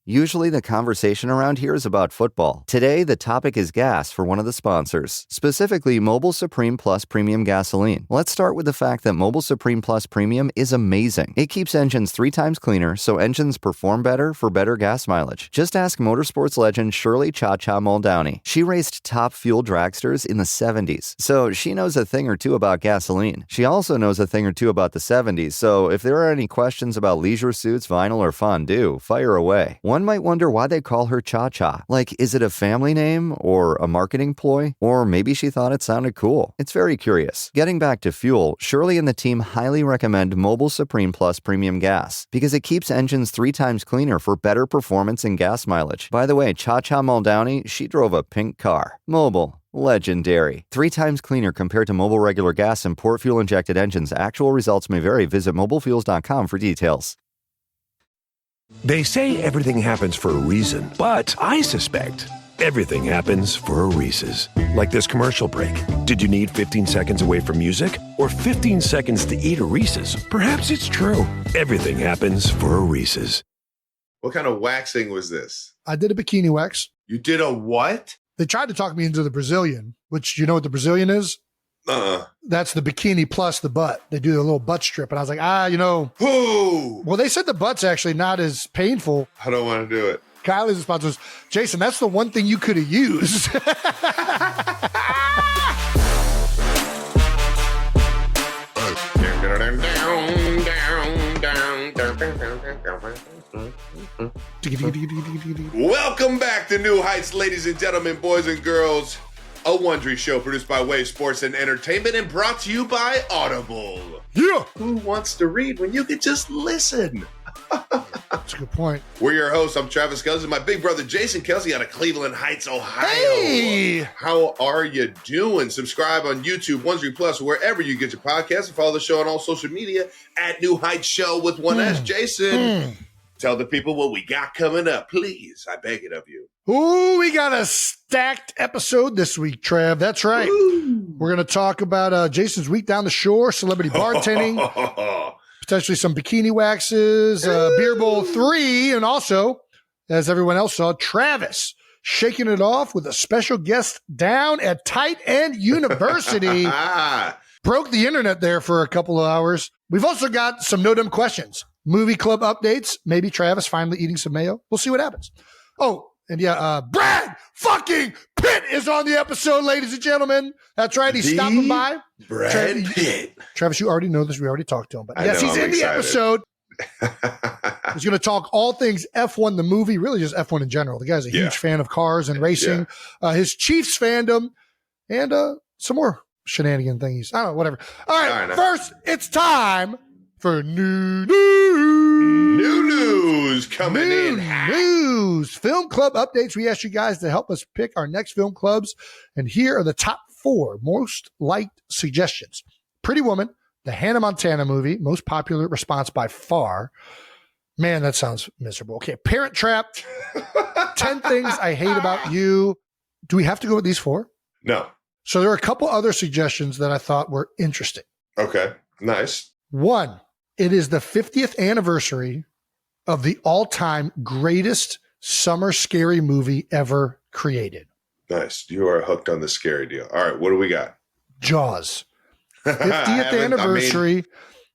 Usually the conversation around here is about football. Today, the topic is gas for one of the sponsors, specifically Mobile Supreme Plus Premium Gasoline. Let's start with the fact that Mobile Supreme Plus Premium is amazing. It keeps engines 3 times cleaner, so engines perform better for better gas mileage. Just ask motorsports legend Shirley Cha-Cha Muldowney. She raced top fuel dragsters in the 70s, so she knows a thing or two about gasoline. She also knows a thing or two about the 70s, so if there are any questions about leisure suits, vinyl, or fondue, fire away. One might wonder why they call her Cha-Cha. Like, is it a family name or a marketing ploy? Or maybe she thought it sounded cool. It's very curious. Getting back to fuel, Shirley and the team highly recommend Mobile Supreme Plus Premium Gas because it keeps engines 3 times cleaner for better performance and gas mileage. By the way, Cha-Cha Muldowney, she drove a pink car. Mobile. Legendary. 3 times cleaner compared to Mobile regular gas and port fuel injected engines. Actual results may vary. Visit mobilefuels.com for details. They say everything happens for a reason, but I suspect everything happens for a Reese's. Like this commercial break. Did you need 15 seconds away from music? Or 15 seconds to eat a Reese's? Perhaps it's true. Everything happens for a Reese's. What kind of waxing was this? I did a bikini wax. You did a what? They tried to talk me into the Brazilian, which you know what the Brazilian is? That's the bikini plus the butt. They do a little butt strip. And I was like, Who? Well, they said the butt's actually not as painful. I don't want to do it. Kylie's response was, Jason, that's the one thing you could have used. Welcome back to New Heights, ladies and gentlemen, boys and girls. A Wondery show produced by Wave Sports and Entertainment and brought to you by Audible. Yeah. Who wants to read when you can just listen? That's a good point. We're your hosts. I'm Travis Kelsey. My big brother Jason Kelsey out of Cleveland Heights, Ohio. Hey! How are you doing? Subscribe on YouTube, Wondery Plus, wherever you get your podcasts, and follow the show on all social media at New Heights Show with one S. Jason, tell the people what we got coming up, please. I beg it of you. Ooh, we got a stacked episode this week, Trav. That's right. Ooh. We're going to talk about Jason's week down the shore, celebrity bartending, potentially some bikini waxes, Beer Bowl 3, and also, as everyone else saw, Travis shaking it off with a special guest down at Tight End University. Broke the internet there for a couple of hours. We've also got some no-dumb questions, movie club updates, maybe Travis finally eating some mayo. We'll see what happens. Oh, and yeah, Brad fucking Pitt is on the episode, ladies and gentlemen. That's right. He's stopping by. Brad Pitt. Travis, you already know this. We already talked to him. But yes, know, he's I'm in excited. the episode. He's going to talk all things F1, the movie, really just F1 in general. The guy's a huge fan of cars and racing. His Chiefs fandom, and some more shenanigan thingies. I don't know, whatever. All right, first, it's time for new news coming in. News. Film club updates. We asked you guys to help us pick our next film clubs. And here are the top 4 most liked suggestions. Pretty Woman, the Hannah Montana movie, most popular response by far. Man, that sounds miserable. Okay, Parent Trap, 10 Things I Hate About You. Do we have to go with these 4? No. So there are a couple other suggestions that I thought were interesting. Okay, nice. 1, it is the 50th anniversary of the all-time greatest summer scary movie ever created. Nice. You are hooked on the scary deal. All right, what do we got? Jaws. 50th anniversary.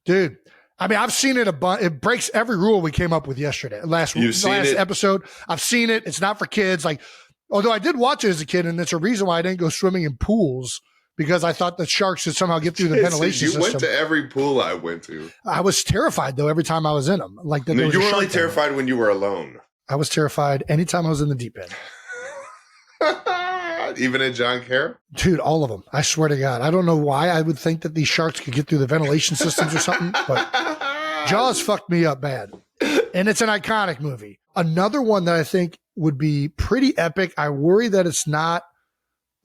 Dude, I mean, I've seen it a bunch. It breaks every rule we came up with yesterday. Last episode. I've seen it. It's not for kids. Like, although I did watch it as a kid, and it's a reason why I didn't go swimming in pools, because I thought the sharks should somehow get through the ventilation system. You went to every pool I went to. I was terrified, though, every time I was in them. Like, you were only terrified when you were alone. I was terrified anytime I was in the deep end. Even in John Kerr? Dude, all of them. I swear to God. I don't know why I would think that these sharks could get through the ventilation systems or something, but Jaws fucked me up bad. And it's an iconic movie. Another one that I think would be pretty epic. I worry that it's not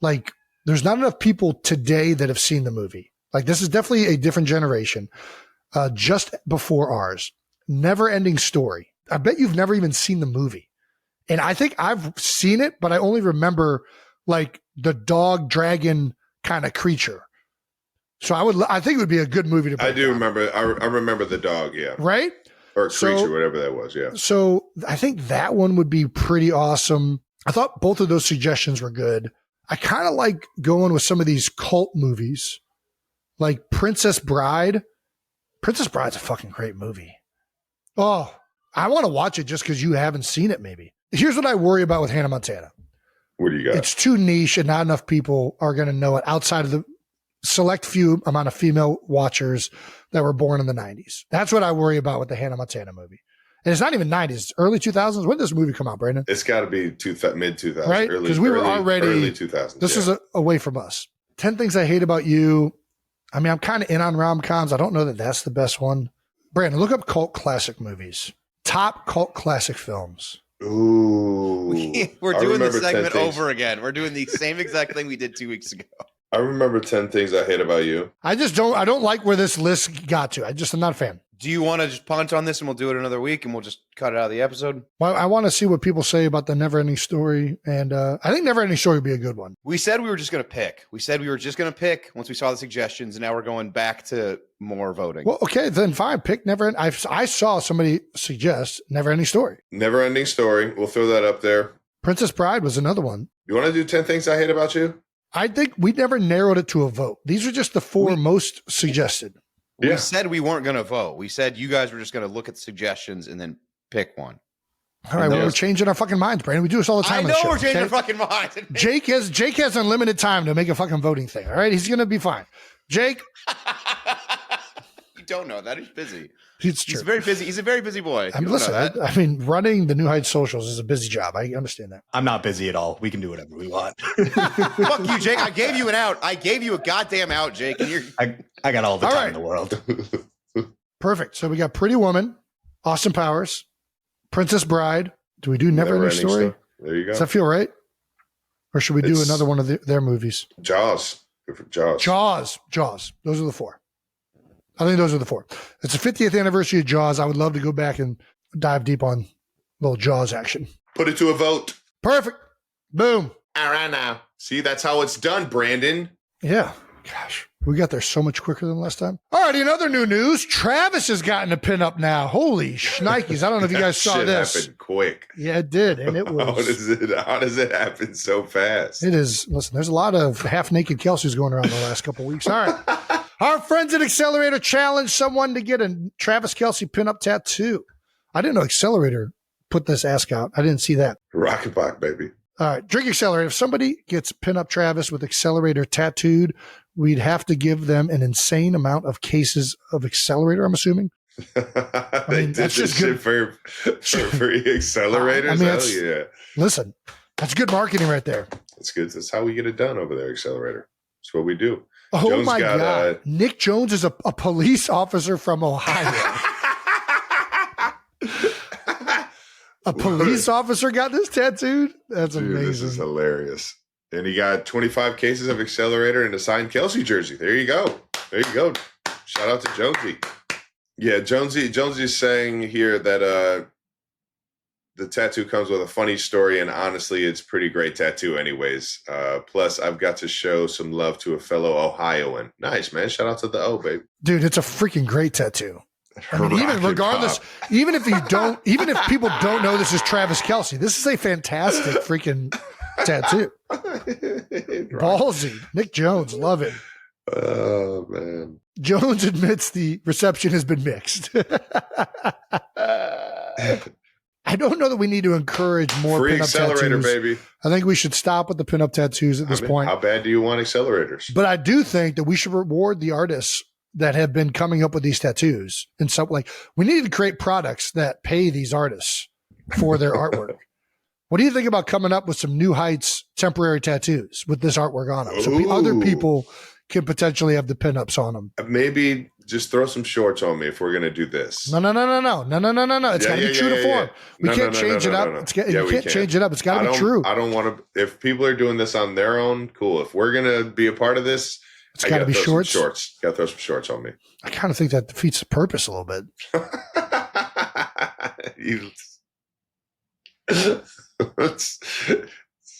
like, there's not enough people today that have seen the movie. Like, this is definitely a different generation. Just before ours. Never Ending Story. I bet you've never even seen the movie. And I think I've seen it, but I only remember like the dog dragon kind of creature. So I think it would be a good movie to. I do remember. I remember the dog. Yeah. Right. Or creature, whatever that was, yeah. So I think that one would be pretty awesome. I thought both of those suggestions were good. I kind of like going with some of these cult movies, like Princess Bride. Princess Bride's a fucking great movie. Oh, I want to watch it just because you haven't seen it, maybe. Here's what I worry about with Hannah Montana. What do you got? It's too niche and not enough people are going to know it outside of the select few amount of female watchers that were born in the 90s. That's what I worry about with the Hannah Montana movie. And it's not even 90s, it's early 2000s. When did this movie come out, Brandon? It's got to be mid-2000s. Right? Because we were already early 2000s. This is away from us. 10 Things I Hate About You. I mean, I'm kind of in on rom-coms. I don't know that that's the best one. Brandon, look up cult classic movies. Top cult classic films. Ooh. We're doing this segment over again. We're doing the same exact thing we did 2 weeks ago. I remember 10 Things I Hate About You. I don't like where this list got to. I'm not a fan. Do you want to just punt on this and we'll do it another week and we'll just cut it out of the episode? Well, I want to see what people say about the Neverending Story. And I think Neverending Story would be a good one. We said we were just going to pick. We said we were just going to pick once we saw the suggestions. And now we're going back to more voting. Well, okay, then fine. Pick Neverending. I saw somebody suggest Neverending Story. Neverending Story. We'll throw that up there. Princess Bride was another one. You want to do 10 Things I Hate About You? I think we never narrowed it to a vote. These are just the four most suggested. We said we weren't going to vote. We said you guys were just going to look at the suggestions and then pick one. All right, well, we're changing our fucking minds, Brandon. We do this all the time. I know we're changing our fucking minds. Jake has unlimited time to make a fucking voting thing. All right, he's going to be fine. Jake. You don't know that. He's busy. It's true. He's very busy. He's a very busy boy. Listen, I mean, running the New Heights socials is a busy job. I understand that. I'm not busy at all. We can do whatever we want. Fuck you, Jake. I gave you an out. I gave you a goddamn out, Jake. And I got all the time in the world. Perfect. So we got Pretty Woman, Austin Powers, Princess Bride. Do we do Neverending Story? There you go. Does that feel right? Or should we do another one of their movies? Jaws. Jaws. Those are the four. I think those are the four. It's the 50th anniversary of Jaws. I would love to go back and dive deep on little Jaws action. Put it to a vote. Perfect. Boom. All right now. See, that's how it's done, Brandon. Yeah. Gosh, we got there so much quicker than last time. All right, in other new news, Travis has gotten a pin up now. Holy shnikes. I don't know if you guys saw this. Happened quick. Yeah, it did. And it was. How does it happen so fast? It is. Listen, there's a lot of half naked Kelseys going around the last couple of weeks. All right. Our friends at Accelerator challenged someone to get a Travis Kelce pinup tattoo. I didn't know Accelerator put this ask out. I didn't see that. Rocket Block, baby. All right. Drink Accelerator. If somebody gets pinup Travis with Accelerator tattooed, we'd have to give them an insane amount of cases of Accelerator, I'm assuming. I mean, that's just good for accelerators. I mean, yeah. Listen, that's good marketing right there. That's good. That's how we get it done over there, Accelerator. That's what we do. Oh, Jones my God. Nick Jones is a police officer from Ohio. A police officer got this tattooed? That's amazing. This is hilarious. And he got 25 cases of Accelerator and a signed Kelce jersey. There you go. Shout out to Jonesy. Yeah, Jonesy's saying here that the tattoo comes with a funny story, and honestly, it's pretty great tattoo anyways. Plus, I've got to show some love to a fellow Ohioan. Nice, man. Shout out to the O, babe. Dude, it's a freaking great tattoo. I mean, even regardless, even if people don't know this is Travis Kelce, this is a fantastic freaking tattoo. Ballsy. Nick Jones, love it. Oh, man. Jones admits the reception has been mixed. I don't know that we need to encourage more free pinup Accelerator, tattoos. baby. I think we should stop with the pinup tattoos at this point. How bad do you want accelerators? But I do think that we should reward the artists that have been coming up with these tattoos. And so, we need to create products that pay these artists for their artwork. What do you think about coming up with some New Heights temporary tattoos with this artwork on them? So other people can potentially have the pinups on them. Maybe just throw some shorts on me if we're going to do this. No. It's got to be true to form. We can't change it up. You can't change it up. It's got to be true. I don't want to. If people are doing this on their own, cool. If we're going to be a part of this, it's got to be shorts. Got to throw some shorts on me. I kind of think that defeats the purpose a little bit.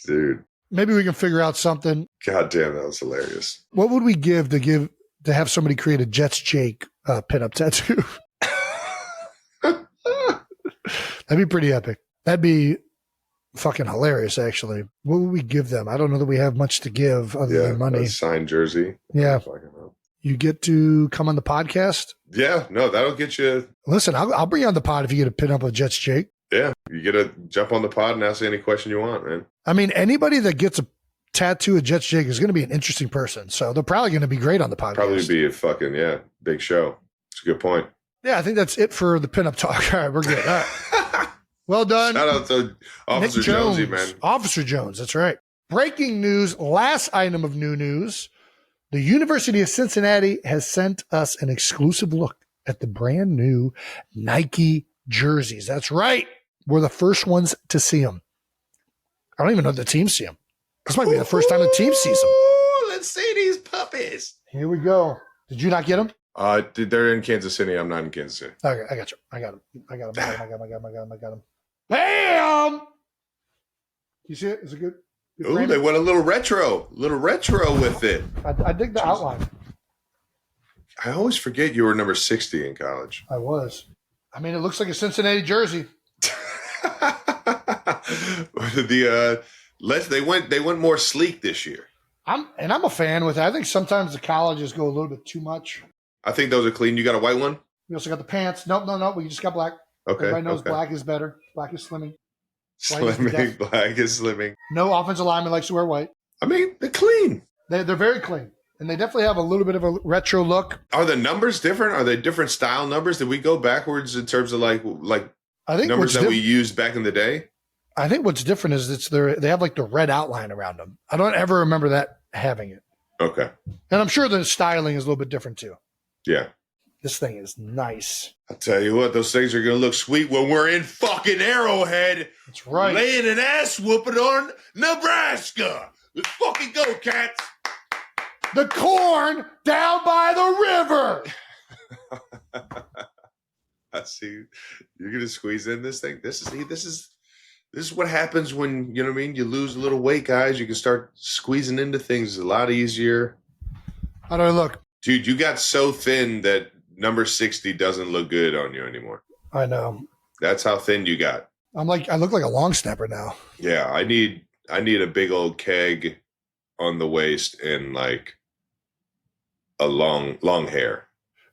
Dude. Maybe we can figure out something. God damn, that was hilarious. What would we give to have somebody create a Jets Jake pinup tattoo? That'd be pretty epic. That'd be fucking hilarious, actually. What would we give them? I don't know that we have much to give other than money. A signed jersey. Yeah. You get to come on the podcast? Yeah, no, that'll get you. Listen, I'll bring you on the pod if you get to pin up with Jets Jake. Yeah, you get to jump on the pod and ask any question you want, man. I mean, anybody that gets a tattoo of Jets Jake is going to be an interesting person. So they're probably going to be great on the podcast. Probably be a fucking, big show. It's a good point. Yeah, I think that's it for the pinup talk. All right, we're good. All right. Well done. Shout out to Officer Jonesy, man. Officer Jones, that's right. Breaking news, last item of new news. The University of Cincinnati has sent us an exclusive look at the brand new Nike jerseys. That's right. We're the first ones to see them. I don't even know if the team see them. This might be the first time the team sees them. Let's see these puppies. Here we go. Did you not get them? They're in Kansas City. I'm not in Kansas City. Okay, I got you. I got them. Bam! You see it? Is it good? Ooh, they went a little retro with it. I dig the outline. I always forget you were number 60 in college. I was. I mean, it looks like a Cincinnati jersey. They went more sleek this year. I'm a fan with it. I think sometimes the colleges go a little bit too much. I think those are clean. You got a white one? We also got the pants. No. We just got black. Okay. Everybody knows black is better. Black is slimming. Black is slimming. No offensive lineman likes to wear white. I mean, they're clean. They're very clean. And they definitely have a little bit of a retro look. Are the numbers different? Are they different style numbers? Did we go backwards in terms of like I think numbers that we used back in the day? I think what's different is they have like the red outline around them. I don't ever remember that having it. Okay. And I'm sure the styling is a little bit different too. Yeah. This thing is nice. I'll tell you what, those things are going to look sweet when we're in fucking Arrowhead. That's right. Laying an ass whooping on Nebraska. Let's fucking go, Cats. The corn down by the river. I see. You're going to squeeze in this thing. This is what happens when, you know what I mean, you lose a little weight, guys. You can start squeezing into things a lot easier. How do I look? Dude, you got so thin that number 60 doesn't look good on you anymore. I know. That's how thin you got. I look like a long snapper now. Yeah, I need a big old keg on the waist and like a long hair.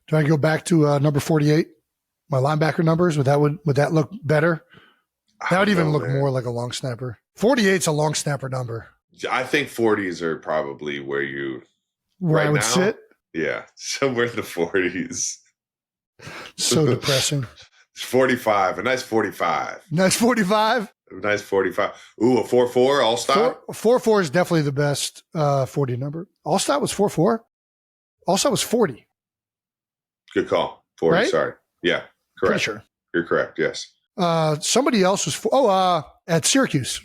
Do I go back to number 48? My linebacker numbers? Would that look better? That would even look more like a long snapper. 48's a long snapper number. I think 40s are probably where I would sit. Yeah, somewhere in the 40s. So depressing. 45, a nice 45. Nice 45? A nice 45. Ooh, a 4-4 all-star? 4-4 is definitely the best 40 number. All-star was 4-4? All-star was 40. Good call. 40, right? Sorry. Yeah, correct. Pretty sure. You're correct, yes. Somebody else was, at Syracuse,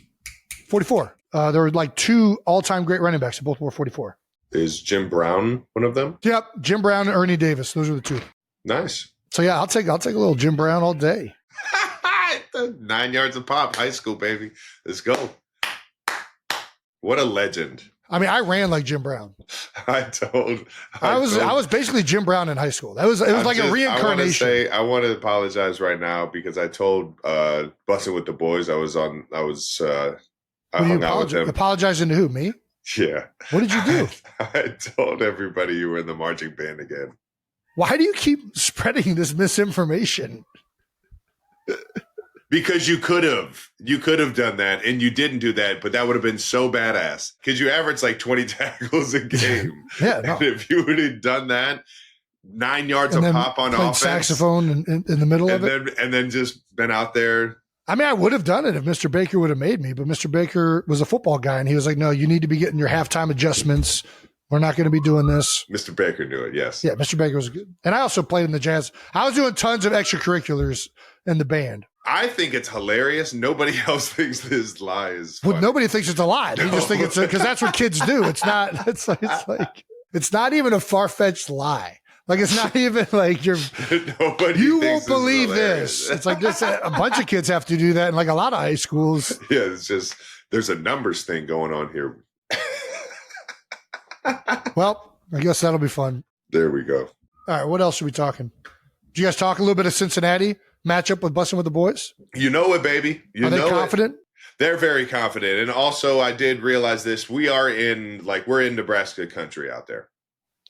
44. There were like two all-time great running backs. They both wore 44. Is Jim Brown one of them? Yep, Jim Brown and Ernie Davis. Those are the two. Nice. So yeah, I'll take a little Jim Brown all day. 9 yards a pop, high school, baby. Let's go. What a legend. I mean, I ran like Jim Brown. I was basically Jim Brown in high school. It was like a reincarnation. I want to apologize right now because I told Bussin' with the Boys I hung out with them. Apologizing to who? Me? Yeah. What did you do? I told everybody you were in the marching band again. Why do you keep spreading this misinformation? Because you could have done that and you didn't do that, but that would have been so badass because you average like 20 tackles a game. Yeah. No. And if you would have done that, 9 yards of pop on offense, saxophone in the middle of it, and then just been out there. I mean, I would have done it if Mr. Baker would have made me, but Mr. Baker was a football guy and he was like, no, you need to be getting your halftime adjustments. We're not going to be doing this. Mr. Baker knew it, yes. Yeah, Mr. Baker was good. And I also played in the jazz. I was doing tons of extracurriculars in the band. I think it's hilarious. Nobody else thinks this lie is funny. Well, nobody thinks it's a lie. They just think it's because that's what kids do. It's not. It's not even a far-fetched lie. Like it's not even like you won't believe this. It's like this. A bunch of kids have to do that in like a lot of high schools. Yeah, it's just there's a numbers thing going on here. Well, I guess that'll be fun. There we go. All right, what else are we talking? Did you guys talk a little bit of Cincinnati? matchup with Bussin' with the Boys? You know it, baby. Are they confident? They're very confident. And also, I did realize this. We're in Nebraska country out there.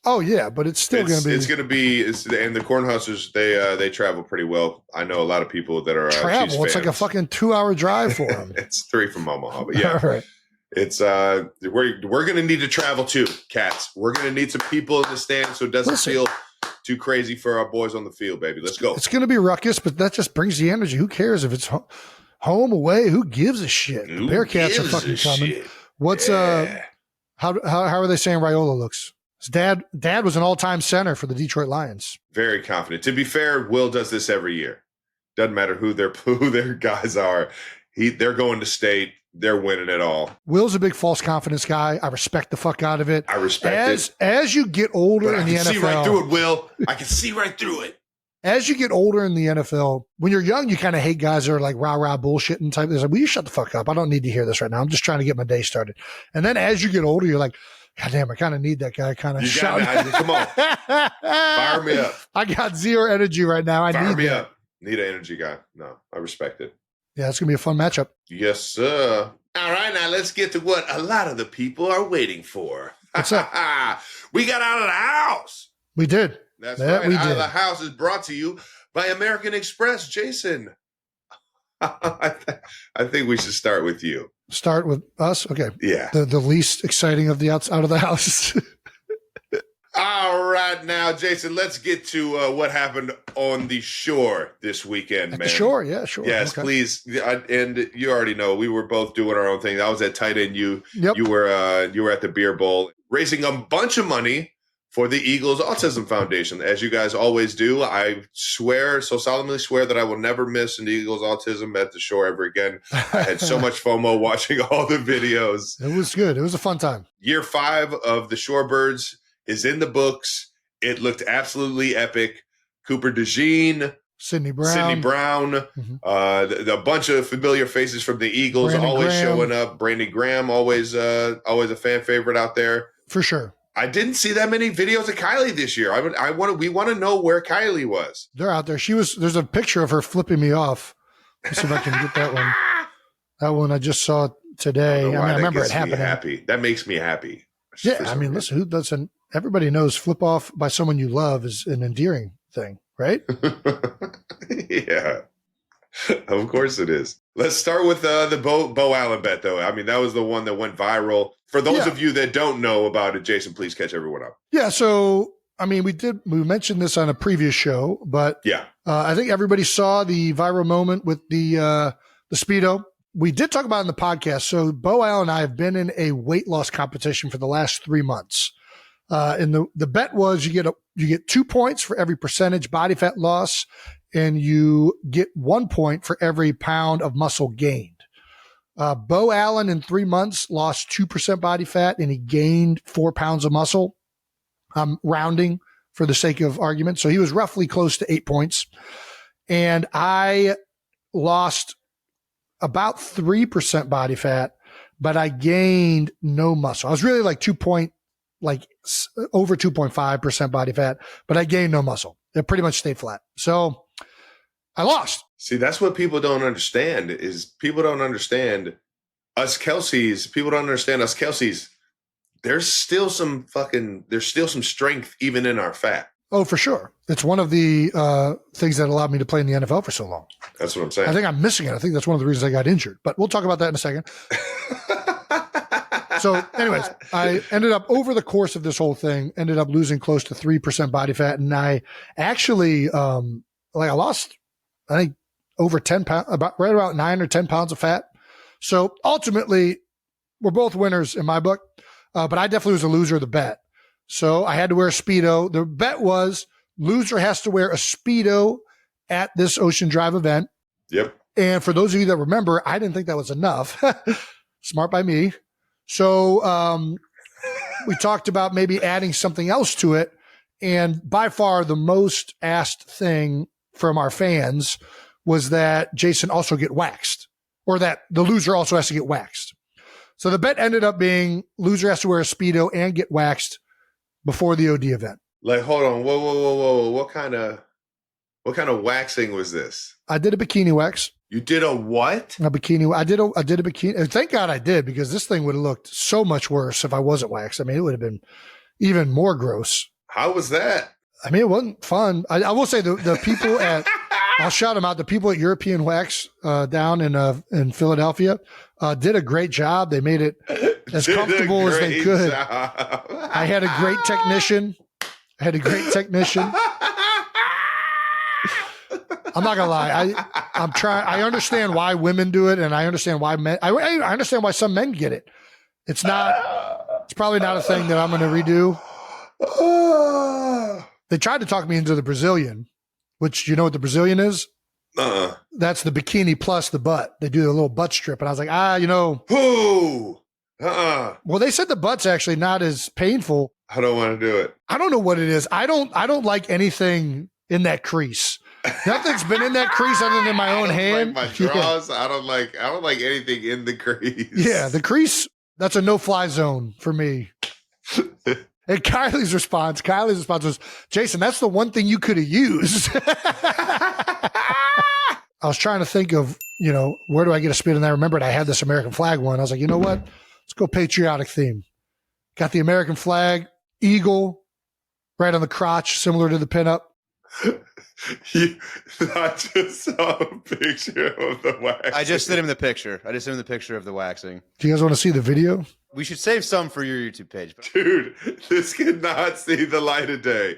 Oh, yeah, but it's still going to be. It's going to be, and the Cornhuskers, they travel pretty well. I know a lot of people that are travel. Chiefs it's like a fucking 2-hour drive for them. It's 3 from Omaha, but yeah. All right. It's we're going to need to travel too, cats. We're going to need some people in the stands so it doesn't feel too crazy for our boys on the field, baby. Let's go. It's going to be ruckus, but that just brings the energy. Who cares if it's home, away? Who gives a shit? The Bearcats are fucking coming. Shit. What's how are they saying Raiola looks? His dad was an all-time center for the Detroit Lions. Very confident. To be fair, Will does this every year. Doesn't matter who their guys are. They're going to state. They're winning it all. Will's a big false confidence guy. I respect the fuck out of it. I respect it. As you get older in the NFL. I can see right through it, Will. I can see right through it. As you get older in the NFL, when you're young, you kind of hate guys that are like rah-rah bullshitting type. It's like, will you shut the fuck up? I don't need to hear this right now. I'm just trying to get my day started. And then as you get older, you're like, God damn, I kind of need that guy kind of shout. Come on. Fire me up. I got zero energy right now. Fire me up. Need an energy guy. No, I respect it. Yeah, it's going to be a fun matchup. Yes, sir. All right, now let's get to what a lot of the people are waiting for. What's up? We got out of the house. We did. That's right. Out of the house is brought to you by American Express. Jason, I think we should start with you. Start with us? Okay. Yeah. The least exciting of the out of the house. All right, now, Jason, let's get to what happened on the shore this weekend, man. The shore, yeah, sure. Yes, okay. Please. And you already know we were both doing our own thing. I was at tight end. You were at the beer bowl, raising a bunch of money for the Eagles Autism Foundation, as you guys always do. I solemnly swear that I will never miss an Eagles Autism at the shore ever again. I had so much FOMO watching all the videos. It was good. It was a fun time. Year 5 of the Shorebirds is in the books. It looked absolutely epic. Cooper DeJean, Sidney Brown, mm-hmm. A bunch of familiar faces from the Eagles showing up. Brandon Graham, always a fan favorite out there. For sure. I didn't see that many videos of Kylie this year. We want to know where Kylie was. They're out there. There's a picture of her flipping me off. Let's see if I can get that one. That one I just saw today. I remember it happening. Happy. That makes me happy. Yeah, I mean, listen, who doesn't? Everybody knows flip off by someone you love is an endearing thing, right? Yeah, of course it is. Let's start with the Bo Allen bet, though. I mean, that was the one that went viral. For those of you that don't know about it, Jason, please catch everyone up. Yeah, so I mean, we mentioned this on a previous show, but yeah, I think everybody saw the viral moment with the Speedo. We did talk about it in the podcast. So Bo Allen and I have been in a weight loss competition for the last 3 months. And the bet was you get 2 points for every percentage body fat loss, and you get 1 point for every pound of muscle gained. Bo Allen in 3 months lost 2% body fat, and he gained 4 pounds of muscle. I'm rounding for the sake of argument. So he was roughly close to 8 points. And I lost about 3% body fat, but I gained no muscle. I was really like over 2.5% body fat, but I gained no muscle. It pretty much stayed flat. So I lost. See, that's what people don't understand is people don't understand us Kelseys. People don't understand us Kelseys. There's still some strength even in our fat. Oh, for sure. It's one of the things that allowed me to play in the NFL for so long. That's what I'm saying. I think I'm missing it. I think that's one of the reasons I got injured, but we'll talk about that in a second. So anyways, I ended up over the course of this whole thing, ended up losing close to 3% body fat. And I actually, I lost, I think over 10 pounds, right about 9 or 10 pounds of fat. So ultimately we're both winners in my book. But I definitely was a loser of the bet. So I had to wear a Speedo. The bet was loser has to wear a Speedo at this Ocean Drive event. Yep. And for those of you that remember, I didn't think that was enough. Smart by me. So we talked about maybe adding something else to it. And by far the most asked thing from our fans was that Jason also get waxed, or that the loser also has to get waxed. So the bet ended up being loser has to wear a Speedo and get waxed before the OD event. Like, hold on. Whoa. What kind of What kind of waxing was this? I did a bikini wax. You did a what? A bikini. I did a bikini. Thank God I did, because this thing would have looked so much worse if I wasn't waxed. I mean, it would have been even more gross. How was that? I mean, it wasn't fun. I will say the people at, I'll shout them out. The people at European Wax down in Philadelphia did a great job. They made it as comfortable as they could. I had a great technician. I'm not gonna lie. I'm trying. I understand why women do it, and I understand why men. I understand why some men get it. It's probably not a thing that I'm going to redo. They tried to talk me into the Brazilian, which, you know what the Brazilian is? That's the bikini plus the butt. They do a little butt strip, and I was like, Who? Well, they said the butt's actually not as painful. I don't want to do it. I don't know what it is. I don't like anything in that crease. Nothing's been in that crease other than my own hand. Like my draws. Yeah. I don't like anything in the crease. Yeah, the crease, that's a no-fly zone for me. And Kylie's response was, Jason, that's the one thing you could have used. I was trying to think of, where do I get a spin? And I remembered I had this American flag one. I was like, you know what? Let's go patriotic theme. Got the American flag, eagle, right on the crotch, similar to the pinup. I just saw a picture of the waxing. I just sent him the picture. Of the waxing. Do you guys want to see the video? We should save some for your YouTube page. Dude, this could not see the light of day.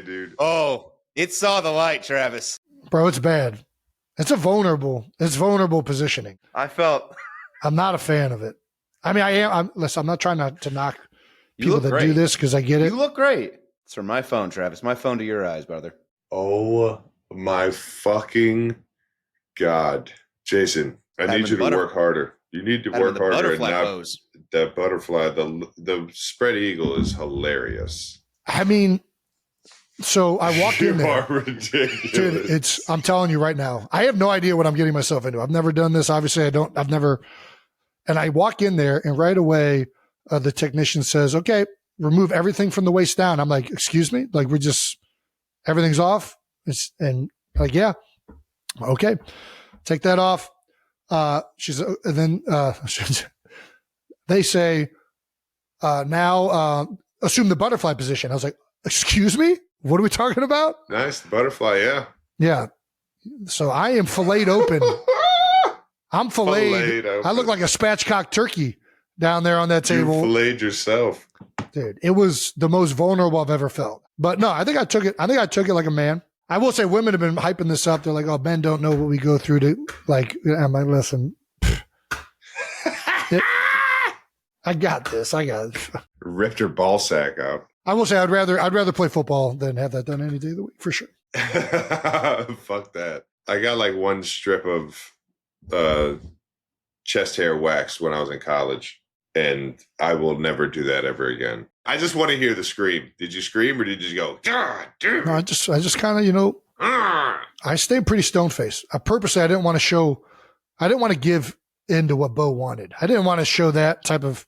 Dude. Oh, it saw the light, Travis. Bro, it's bad. It's vulnerable positioning. I'm not a fan of it. I mean, I'm not trying to knock people that do this, because I get it. You look great. It's from my phone, Travis. My phone to your eyes, brother. Oh my fucking God. Jason, I need you to work harder. You need to work harder. Butterfly pose. That butterfly, the spread eagle is hilarious. I mean, so I walk in there. You are ridiculous. Dude, I'm telling you right now, I have no idea what I'm getting myself into. I've never done this. Obviously, and I walk in there, and right away, the technician says, okay, remove everything from the waist down. I'm like, excuse me? Like, everything's off? And like, yeah. Okay. Take that off. They say, now assume the butterfly position. I was like, excuse me? What are we talking about? Nice. Butterfly. Yeah. Yeah. So I am filleted open. I'm filleted. I look like a spatchcock turkey down there on that table. You filleted yourself. Dude, it was the most vulnerable I've ever felt. But no, I think I took it like a man. I will say women have been hyping this up. They're like, oh, men don't know what we go through to, like, I'm like, listen. I got this. Ripped her ball sack out. I will say I'd rather play football than have that done any day of the week, for sure. Fuck that. I got like one strip of chest hair waxed when I was in college, and I will never do that ever again. I just want to hear the scream. Did you scream, or did you just go, God damn it? No, I just kind of, I stayed pretty stone faced. I didn't want to give into what Bo wanted. I didn't want to show that type of,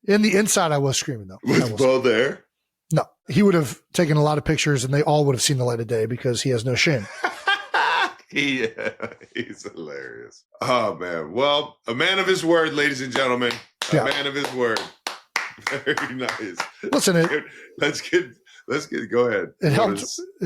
in the inside I was screaming though. Was Bo there? No, he would have taken a lot of pictures and they all would have seen the light of day because he has no shame. He's hilarious. Oh man. Well, a man of his word, ladies and gentlemen. A man of his word. Very nice. Listen, let's get go ahead. It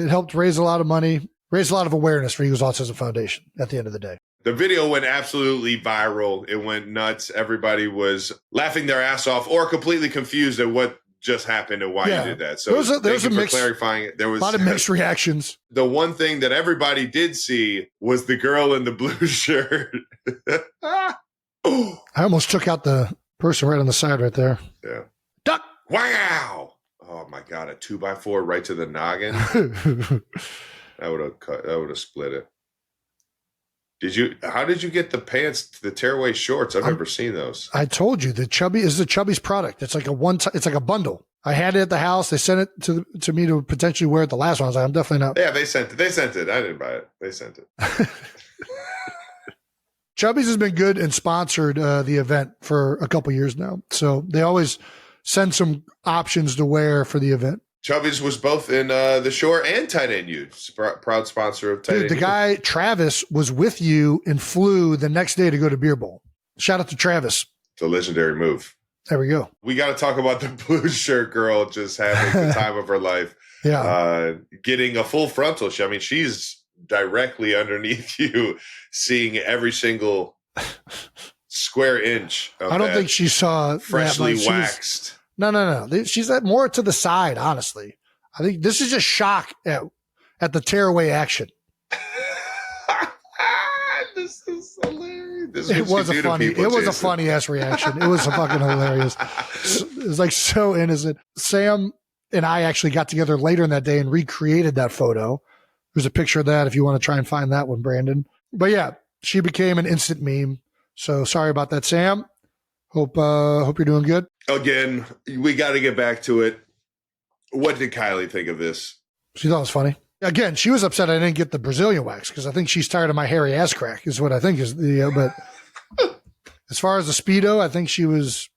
helped raise a lot of money, raise a lot of awareness for Eagles Autism Foundation at the end of the day. The video went absolutely viral. It went nuts. Everybody was laughing their ass off or completely confused at what just happened and why you did that. So there's a mix, clarifying it. There was a lot of mixed reactions. The one thing that everybody did see was the girl in the blue shirt. I almost took out the person right on the side right there. Yeah. Duck. Wow. Oh my God. A 2x4 right to the noggin. That would have split it. How did you get the pants, the tearaway shorts? I've never seen those. I told you, the Chubby's product. It's like it's like a bundle. I had it at the house. They sent it to me to potentially wear it the last one. I was like, I'm definitely not. Yeah, they sent it. I didn't buy it. They sent it. Chubby's has been good and sponsored the event for a couple years now. So they always send some options to wear for the event. Chubby's was both in the Shore and Tight End U. Proud sponsor of Tight End The U. guy, Travis, was with you and flew the next day to go to Beer Bowl. Shout out to Travis. It's a legendary move. There we go. We got to talk about the blue shirt girl just having the time of her life. Yeah. Getting a full frontal shot. I mean, she's directly underneath you, seeing every single square inch of I don't think she saw freshly that, waxed. No. She's at more to the side, honestly. I think this is just shock at the tearaway action. This is hilarious. It was a funny ass reaction. It was fucking hilarious. It was like so innocent. Sam and I actually got together later in that day and recreated that photo. There's a picture of that if you want to try and find that one, Brandon. But yeah, she became an instant meme. So sorry about that, Sam. Hope you're doing good. Again, we got to get back to it. What did Kylie think of this? She thought it was funny. Again, she was upset I didn't get the Brazilian wax because I think she's tired of my hairy ass crack is what I think is the, but as far as the Speedo, I think she was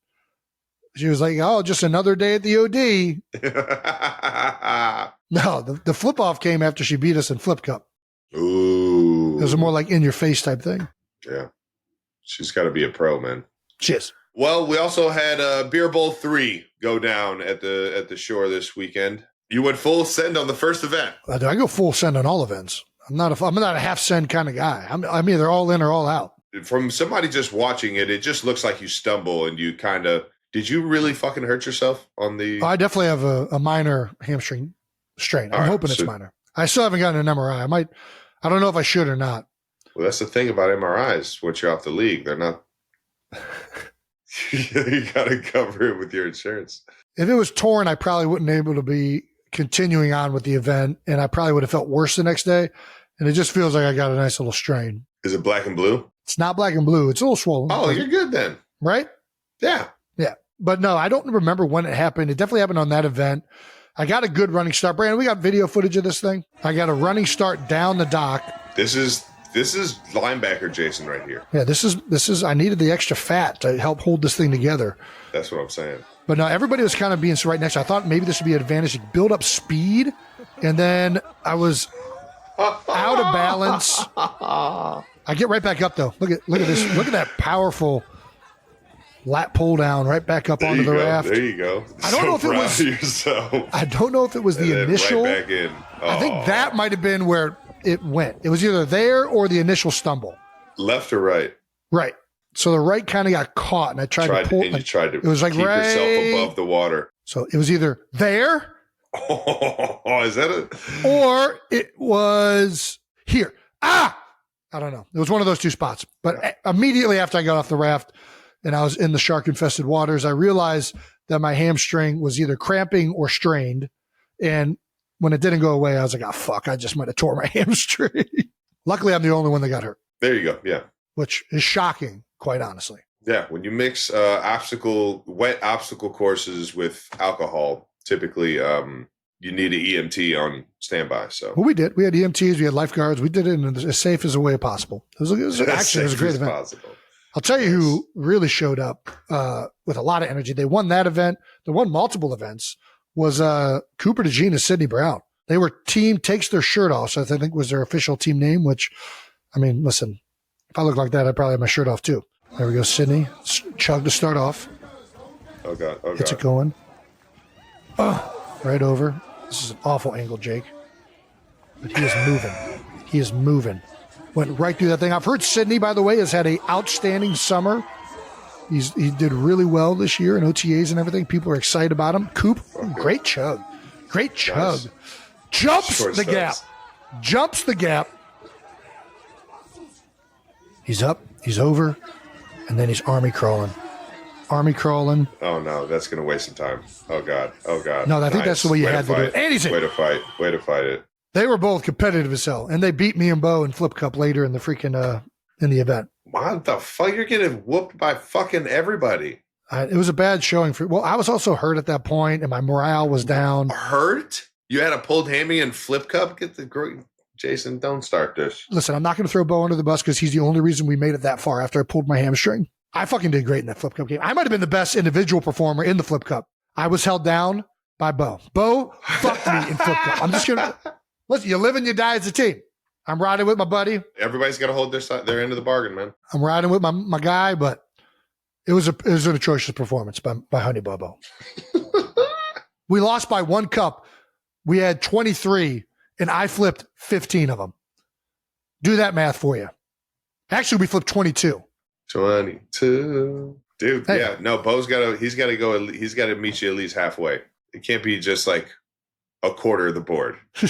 like, oh, just another day at the OD. No, the flip off came after she beat us in Flip Cup. Ooh. It was a more like in your face type thing. Yeah. She's got to be a pro, man. She is. Well, we also had Beer Bowl 3 go down at the Shore this weekend. You went full send on the first event. I go full send on all events. I'm not a half send kind of guy. I'm either all in or all out. From somebody just watching it, it just looks like you stumble and you kind of. Did you really fucking hurt yourself on the? I definitely have a minor hamstring strain. I'm hoping it's minor. I still haven't gotten an MRI. I don't know if I should or not. Well, that's the thing about MRIs. Once you're off the league, they're not. You got to cover it with your insurance. If it was torn, I probably wouldn't be able to be continuing on with the event, and I probably would have felt worse the next day. And it just feels like I got a nice little strain. Is it black and blue? It's not black and blue. It's a little swollen. Oh, you're good then. Right? Yeah. Yeah. But no, I don't remember when it happened. It definitely happened on that event. I got a good running start. Brandon, we got video footage of this thing. I got a running start down the dock. This is linebacker Jason right here. Yeah, this is I needed the extra fat to help hold this thing together. That's what I'm saying. But no, everybody was kind of being right next. I thought maybe this would be an advantage to build up speed. And then I was out of balance. I get right back up though. Look at this. Look at that powerful lat pull down right back up onto the raft. There you go. I don't know if it was yourself. I don't know if it was the initial. Right back in. Oh. I think that might have been where it went. It was either there or the initial stumble. Left or right? Right. So the right kind of got caught, and I tried to pull. And you tried to. It was like keep right yourself above the water. So it was either there. Oh, is that it? Or it was here. I don't know. It was one of those two spots. But immediately after I got off the raft and I was in the shark-infested waters, I realized that my hamstring was either cramping or strained. And when it didn't go away, I was like, fuck, I just might have tore my hamstring. Luckily, I'm the only one that got hurt. There you go. Yeah. Which is shocking, quite honestly. Yeah. When you mix wet obstacle courses with alcohol, typically you need an EMT on standby. So well, we did. We had EMTs, we had lifeguards. We did it in as safe as a way possible. It was actually a great event. Possible. I'll tell you who really showed up with a lot of energy. They won that event. They won multiple events. Was Cooper DeJean and Sidney Brown. They were team takes their shirt off. So I think was their official team name, which, I mean, listen, if I look like that, I'd probably have my shirt off too. There we go. Sydney. Chug to start off. Oh, God. Oh, God. Gets it going. Oh, right over. This is an awful angle, Jake. But he is moving. He is moving. Went right through that thing. I've heard Sydney, by the way, has had an outstanding summer. He did really well this year in OTAs and everything. People are excited about him. Coop, great chug. Great chug. Nice. Jumps short the gap. Jumps the gap. He's up. He's over. And then he's army crawling. Army crawling. Oh, no. That's going to waste some time. Oh, God. Oh, God. No, I think that's the way you had to do it. And he's in. Way to fight. Way to fight it. They were both competitive as hell. And they beat me and Bo in Flip Cup later in the freaking in the event. What the fuck? You're getting whooped by fucking everybody. It was a bad showing for. Well, I was also hurt at that point, and my morale was down. Hurt? You had a pulled hammy and Flip Cup? Jason, don't start this. Listen, I'm not going to throw Bo under the bus because he's the only reason we made it that far after I pulled my hamstring. I fucking did great in that Flip Cup game. I might have been the best individual performer in the Flip Cup. I was held down by Bo. Bo fucked me in football. I'm just going to, listen, you live and you die as a team. I'm riding with my buddy. Everybody's got to hold their end of the bargain, man. I'm riding with my guy, but it was an atrocious performance by Honey Bobo. We lost by 1 cup. We had 23, and I flipped 15 of them. Do that math for you. Actually, we flipped 22. 22. Dude, Hey. yeah. No, Bo's he's got to meet you at least halfway. It can't be just like a quarter of the board. We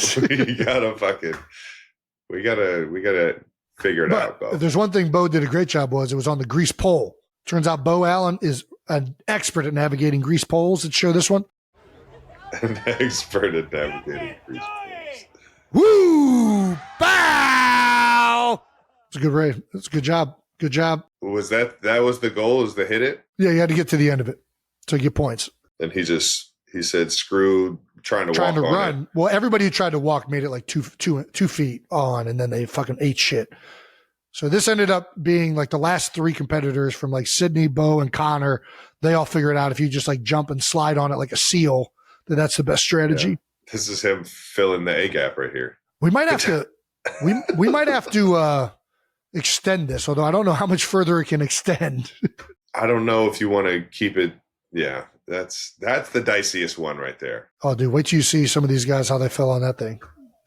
gotta figure it out, Bo. If there's one thing Bo did a great job it was on the grease pole. Turns out Bo Allen is an expert at navigating grease poles. Let's show this one. An expert at navigating grease poles. Woo! Bow! It's a good race. It's a good job. Good job. Was that was the goal, is to hit it? Yeah, you had to get to the end of it to get points. And he said, screw trying to run. Well, everybody who tried to walk made it like 2 feet on, and then they fucking ate shit. So this ended up being like the last 3 competitors from like Sydney, Bo, and Connor. They all figured out if you just like jump and slide on it like a seal, that's the best strategy. Yeah. This is him filling the A gap right here. We might have to, we might have to extend this, although I don't know how much further it can extend. I don't know if you want to keep it. Yeah, that's the diciest one right there. Oh, dude, wait till you see some of these guys, how they fell on that thing.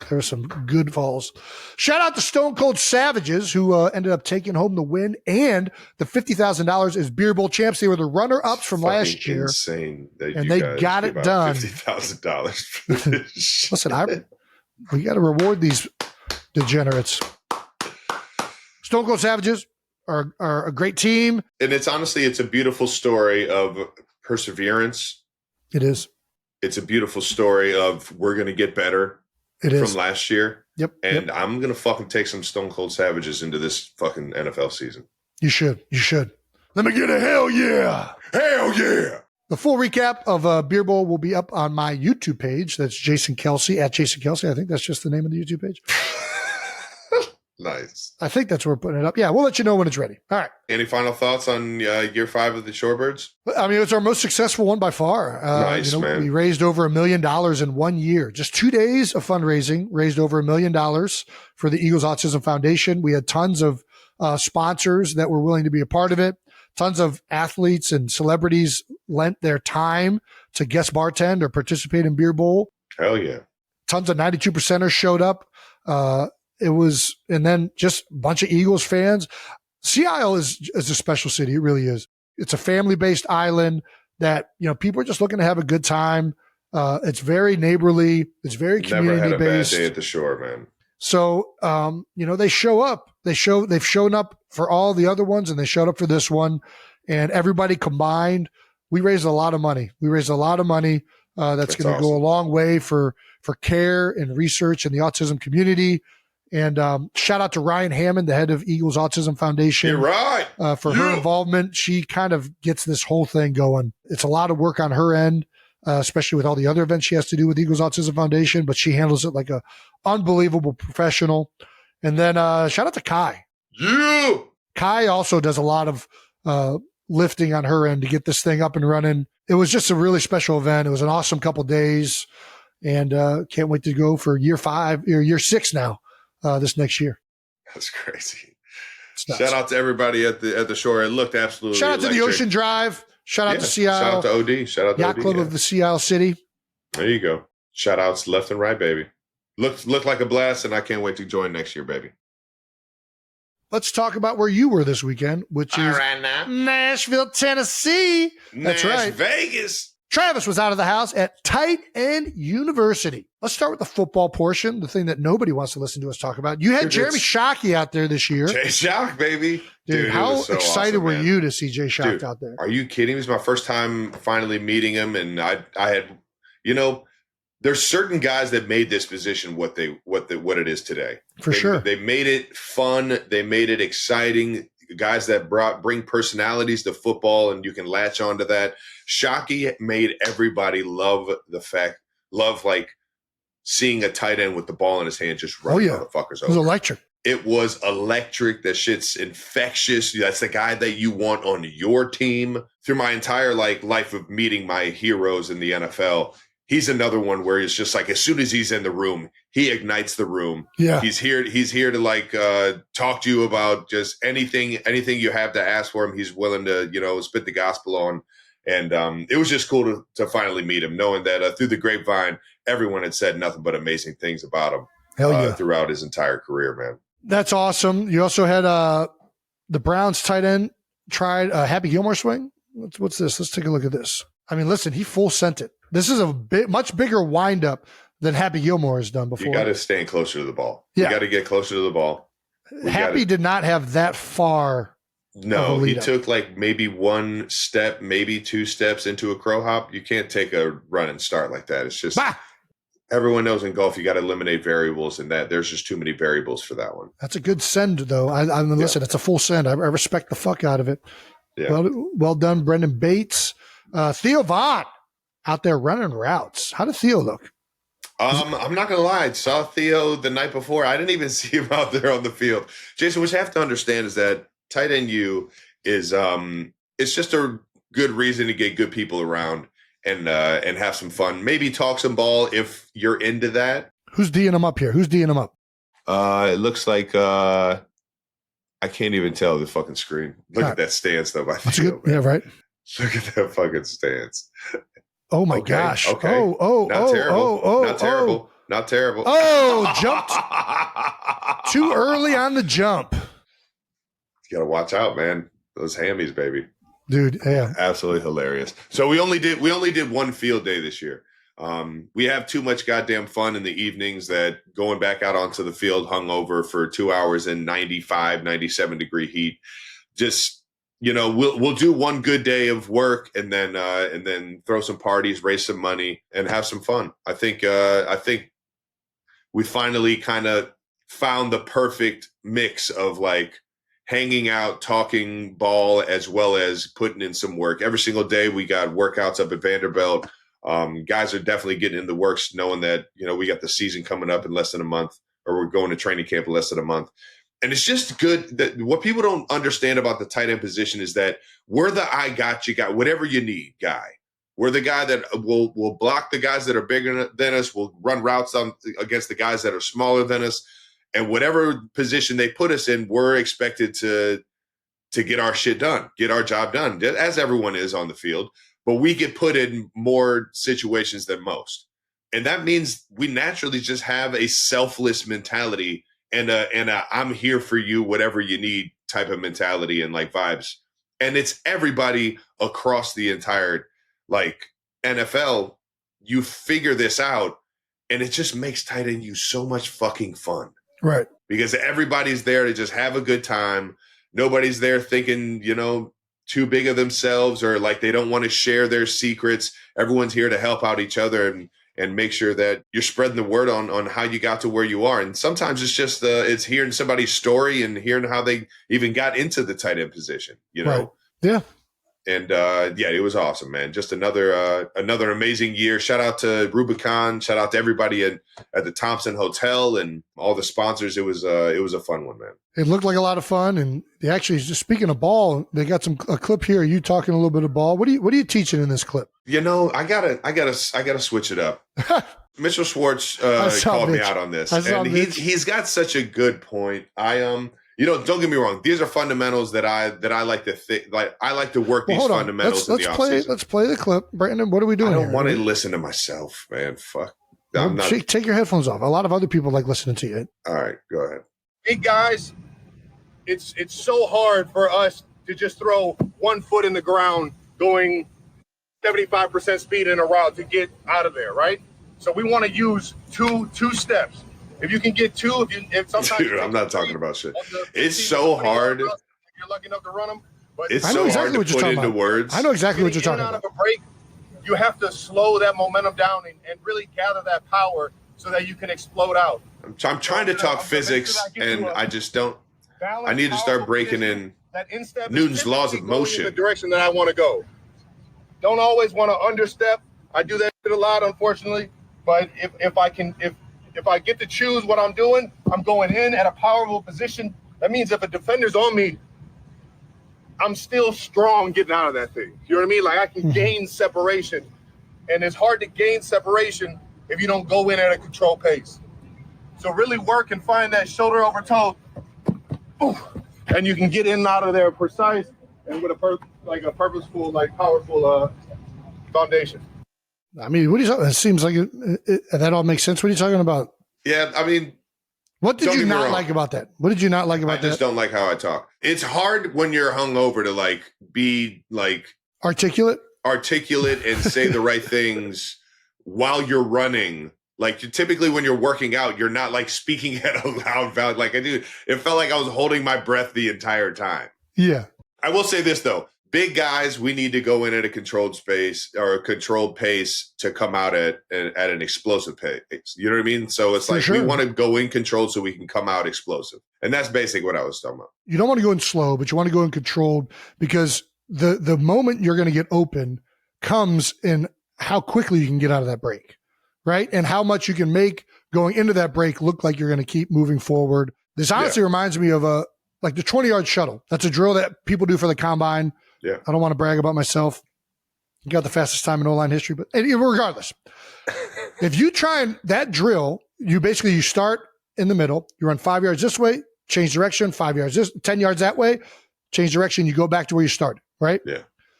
There were some good falls. Shout out to Stone Cold Savages, who ended up taking home the win, and the $50,000 as Beer Bowl champs. They were the runner-ups from last year. Insane that and you they guys got it give out done. $50,000 for this shit. Listen, we got to reward these degenerates. Stone Cold Savages are a great team. And it's a beautiful story of perseverance. It is. It's a beautiful story of we're going to get better. It is. From last year. Yep. And I'm going to fucking take some Stone Cold Savages into this fucking NFL season. You should. Let me get a hell yeah. Hell yeah. The full recap of Beer Bowl will be up on my YouTube page. That's Jason Kelsey, at Jason Kelsey. I think that's just the name of the YouTube page. Nice. I think that's where we're putting it up. Yeah, we'll let you know when it's ready. All right. Any final thoughts on year 5 of the Shorebirds? I mean, it's our most successful one by far. Nice, man. We raised over $1 million in 1 year. Just 2 days of fundraising, raised over $1 million for the Eagles Autism Foundation. We had tons of sponsors that were willing to be a part of it. Tons of athletes and celebrities lent their time to guest bartend or participate in Beer Bowl. Hell yeah. Tons of 92%ers showed up. And then just a bunch of Eagles fans. Sea Isle is a special city. It really is. It's a family-based island that, people are just looking to have a good time. It's very neighborly. It's very community-based. Never had a bad day at the shore, man. So, they show up. They've shown up for all the other ones, and they showed up for this one. And everybody combined, we raised a lot of money. That's going to go a long way for care and research in the autism community. And shout out to Ryan Hammond, the head of Eagles Autism Foundation. You're right. For her involvement. She kind of gets this whole thing going. It's a lot of work on her end, especially with all the other events she has to do with Eagles Autism Foundation, but she handles it like a unbelievable professional. And then shout out to Kai. Yeah. Kai also does a lot of lifting on her end to get this thing up and running. It was just a really special event. It was an awesome couple days, and can't wait to go for year 6 now. This next year. That's crazy. Shout out to everybody at the shore. It looked absolutely Shout out to the Ocean Drive. Shout out to Sea Isle. Shout out to OD. Shout out to Yacht OD, Club of the Sea Isle City. There you go. Shout outs left and right, baby. Looked like a blast, and I can't wait to join next year, baby. Let's talk about where you were this weekend, which is Nashville, Tennessee. That's right. Vegas. Travis was out of the house at Tight End University. Let's start with the football portion, the thing that nobody wants to listen to us talk about. You had Jeremy Shockey out there this year. Jay Shock, baby. Dude, how excited were you to see Jay Shock out there? Are you kidding? It was my first time finally meeting him, and I had, there's certain guys that made this position what it is today. Sure. They made it fun. They made it exciting. Guys that bring personalities to football, and you can latch onto that. Shockey made everybody love like seeing a tight end with the ball in his hand just running motherfuckers over. It was electric. It was electric. That shit's infectious. That's the guy that you want on your team. Through my entire life of meeting my heroes in the NFL, he's another one where it's just like as soon as he's in the room, he ignites the room. Yeah. He's here to like talk to you about just anything you have to ask for him. He's willing to, spit the gospel on. And it was just cool to finally meet him, knowing that through the grapevine, everyone had said nothing but amazing things about him throughout his entire career, man. That's awesome. You also had the Browns tight end tried a Happy Gilmore swing. What's this? Let's take a look at this. I mean, listen, he full sent it. This is a much bigger windup than Happy Gilmore has done before. You got to stand closer to the ball. Yeah. You got to get closer to the ball. Happy did not have that far. No, he took like maybe one step, maybe two steps into a crow hop. You can't take a run and start like that. It's just everyone knows in golf you got to eliminate variables, and that there's just too many variables for that one. That's a good send, though. I mean, listen, it's a full send. I respect the fuck out of it. Yeah. Well done, Brendan Bates. Theo Vaughn out there running routes. How did Theo look? I'm not gonna lie. I saw Theo the night before. I didn't even see him out there on the field. Jason, what you have to understand is that tight end U is it's just a good reason to get good people around and have some fun. Maybe talk some ball if you're into that. Who's D'ing him up here? Who's D'ing him up? It looks like I can't even tell the fucking screen. Look at that stance though. That's good. Yeah, right. Look at that fucking stance. Oh my gosh. Okay. Not terrible. Not terrible. Not terrible. Oh, jumped too early on the jump. You gotta watch out, man. Those hammies, baby. Dude, yeah. Absolutely hilarious. So we only did one field day this year. We have too much goddamn fun in the evenings that going back out onto the field hungover for 2 hours in 95, 97 degree heat. Just, we'll do one good day of work and then throw some parties, raise some money, and have some fun. I think we finally kind of found the perfect mix of like hanging out, talking ball, as well as putting in some work. Every single day we got workouts up at Vanderbilt. Guys are definitely getting in the works, knowing that, we got the season coming up in less than a month, or we're going to training camp in less than a month. And it's just good that what people don't understand about the tight end position is that we're the I got you guy, whatever you need guy. We're the guy that will block the guys that are bigger than us. We'll run routes against the guys that are smaller than us. And whatever position they put us in, we're expected to get our shit done, get our job done, as everyone is on the field. But we get put in more situations than most. And that means we naturally just have a selfless mentality and a I'm here for you, whatever you need type of mentality and like vibes. And it's everybody across the entire like NFL. You figure this out, and it just makes tight end U so much fucking fun. Right. Because everybody's there to just have a good time. Nobody's there thinking, too big of themselves or like they don't want to share their secrets. Everyone's here to help out each other and make sure that you're spreading the word on how you got to where you are. And sometimes it's just it's hearing somebody's story and hearing how they even got into the tight end position, Right. Yeah. And it was awesome, man. Just another amazing year. Shout out to Rubicon. Shout out to everybody at the Thompson Hotel and all the sponsors. It was a fun one, man. It looked like a lot of fun. And they actually, just speaking of ball, they got a clip here. You talking a little bit of ball. What are you teaching in this clip? I gotta switch it up. Mitchell Schwartz called me out on this, and he's got such a good point. Don't get me wrong. These are fundamentals that I like to think. Like I like to work these fundamentals in the offseason. Let's play the clip, Brandon. What are we doing? I don't want to listen to myself, man. Fuck. Take your headphones off. A lot of other people like listening to you. All right, go ahead. Big guys, it's so hard for us to just throw 1 foot in the ground, going 75% speed in a route to get out of there, right? So we want to use two steps. If you can get two, if sometimes Dude, I'm not talking about shit. It's so hard. If you're lucky enough to run them, but it's so hard to put into words. I know exactly what you're talking about. Out of a break, you have to slow that momentum down and really gather that power so that you can explode out. I'm trying to talk physics, and I just don't. I need to start breaking in Newton's laws of motion. In the direction that I want to go. Don't always want to understep. I do that a lot, unfortunately. But if I get to choose what I'm doing, I'm going in at a powerful position. That means if a defender's on me, I'm still strong getting out of that thing. You know what I mean? Like I can gain separation And it's hard to gain separation if you don't go in at a controlled pace. So really work and find that shoulder over toe. And you can get in and out of there precise and with a purposeful, powerful foundation. I mean, what are you talking? It seems like that all makes sense. What are you talking about? Yeah, I mean, what did you not like about that? What did you not like about that? I just don't like how I talk. It's hard when you're hungover to be articulate and say the right things while you're running. Like typically when you're working out, you're not speaking at a loud value. Like I do. It felt like I was holding my breath the entire time. Yeah. I will say this though. Big guys, we need to go in at a controlled space or a controlled pace to come out at an explosive pace. You know what I mean? So it's we want to go in controlled so we can come out explosive. And that's basically what I was talking about. You don't want to go in slow, but you want to go in controlled because the moment you're going to get open comes in how quickly you can get out of that break, right? And how much you can make going into that break look like you're going to keep moving forward. This honestly reminds me of the 20-yard shuttle. That's a drill that people do for the combine. Yeah. I don't want to brag about myself. You got the fastest time in O-line history, but regardless, if you try that drill, you start in the middle, you run 5 yards this way, change direction, 5 yards 10 yards that way, change direction, you go back to where you started, right? Yeah.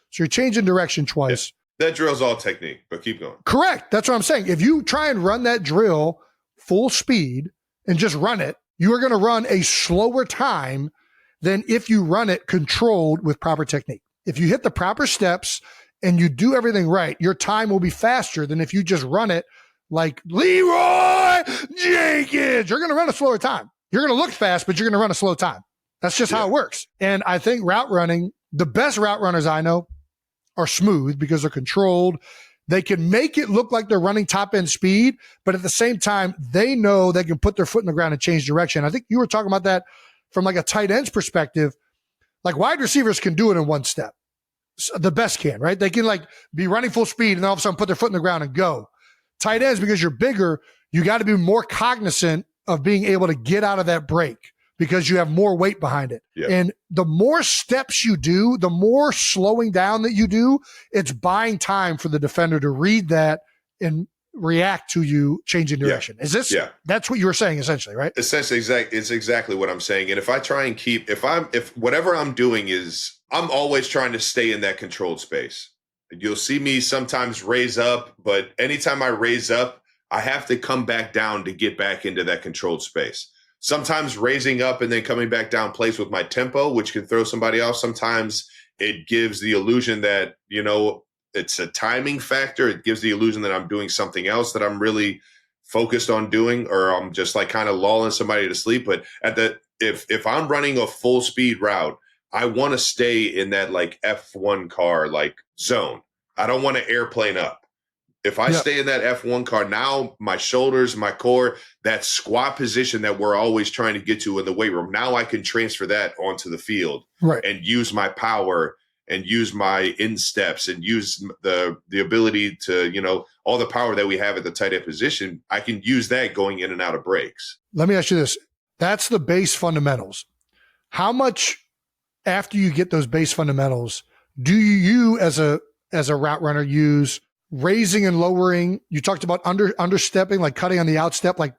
So you're changing direction twice. Yeah. That drill's all technique, but keep going. Correct. That's what I'm saying. If you try and run that drill full speed and just run it, you are going to run a slower time than if you run it controlled with proper technique. If you hit the proper steps and you do everything right, your time will be faster than if you just run it like Leroy Jenkins. You're going to run a slower time. You're going to look fast, but you're going to run a slow time. That's just how it works. And I think route running, the best route runners I know are smooth because they're controlled. They can make it look like they're running top end speed, but at the same time, they know they can put their foot in the ground and change direction. I think you were talking about that from a tight end's perspective. Like wide receivers can do it in one step. The best can, right? They can be running full speed and then all of a sudden put their foot in the ground and go. Tight ends, because you're bigger, you got to be more cognizant of being able to get out of that break because you have more weight behind it. Yeah. And the more steps you do, the more slowing down that you do, it's buying time for the defender to read that and react to you changing direction. Is this, that's what you were saying essentially, right? Essentially, it's exactly what I'm saying. And if I try and if whatever I'm doing I'm always trying to stay in that controlled space. You'll see me sometimes raise up, but anytime I raise up, I have to come back down to get back into that controlled space. Sometimes raising up and then coming back down plays with my tempo, which can throw somebody off. Sometimes it gives the illusion that, it's a timing factor. It gives the illusion that I'm doing something else that I'm really focused on doing, or I'm just kind of lulling somebody to sleep. But if I'm running a full speed route, I want to stay in that F1 car zone. I don't want to airplane up. If I stay in that F1 car, now my shoulders, my core, that squat position that we're always trying to get to in the weight room, now I can transfer that onto the field and use my power and use my insteps and use the ability to, all the power that we have at the tight end position. I can use that going in and out of breaks. Let me ask you this. That's the base fundamentals. How much after you get those base fundamentals, do you as a route runner use raising and lowering? You talked about understepping, cutting on the outstep.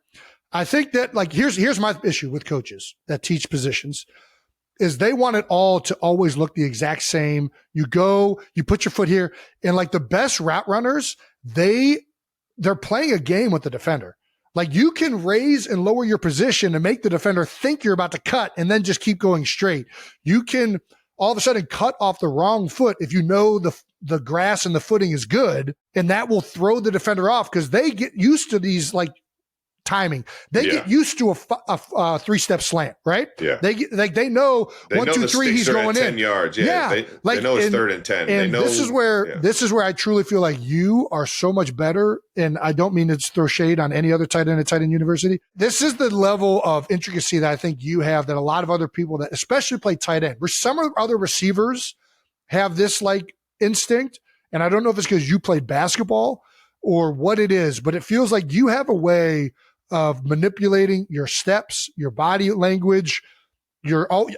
I think that here's my issue with coaches that teach positions is they want it all to always look the exact same. You go, you put your foot here, and the best route runners, they're playing a game with the defender. You can raise and lower your position and make the defender think you're about to cut and then just keep going straight. You can all of a sudden cut off the wrong foot if you know the grass and the footing is good, and that will throw the defender off because they get used to these timing. They get used to a three-step slant, right? Yeah. They know 1, 2, 3, he's going 10 in. yards. Yeah. They know it's 3rd and 10. And they know, this is where I truly feel like you are so much better. And I don't mean to throw shade on any other tight end at Tight End University. This is the level of intricacy that I think you have that a lot of other people that especially play tight end, some other receivers have this instinct. And I don't know if it's because you played basketball or what it is, but it feels like you have a way of manipulating your steps, your body language,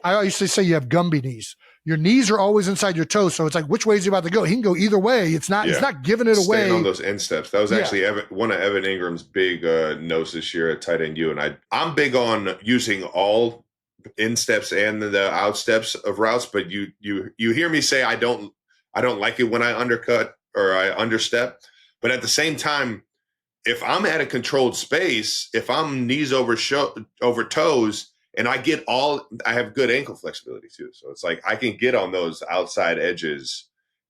I used to say you have Gumby knees. Your knees are always inside your toes. So it's like, which way is he about to go? He can go either way. It's not giving it away. Staying on those insteps. That was actually one of Evan Ingram's big notes this year at tight end U. And I'm big on using all insteps and the outsteps of routes, but you hear me say I don't like it when I undercut or I understep. But at the same time, if I'm at a controlled space, if I'm knees over toes, and I have good ankle flexibility too. So it's like I can get on those outside edges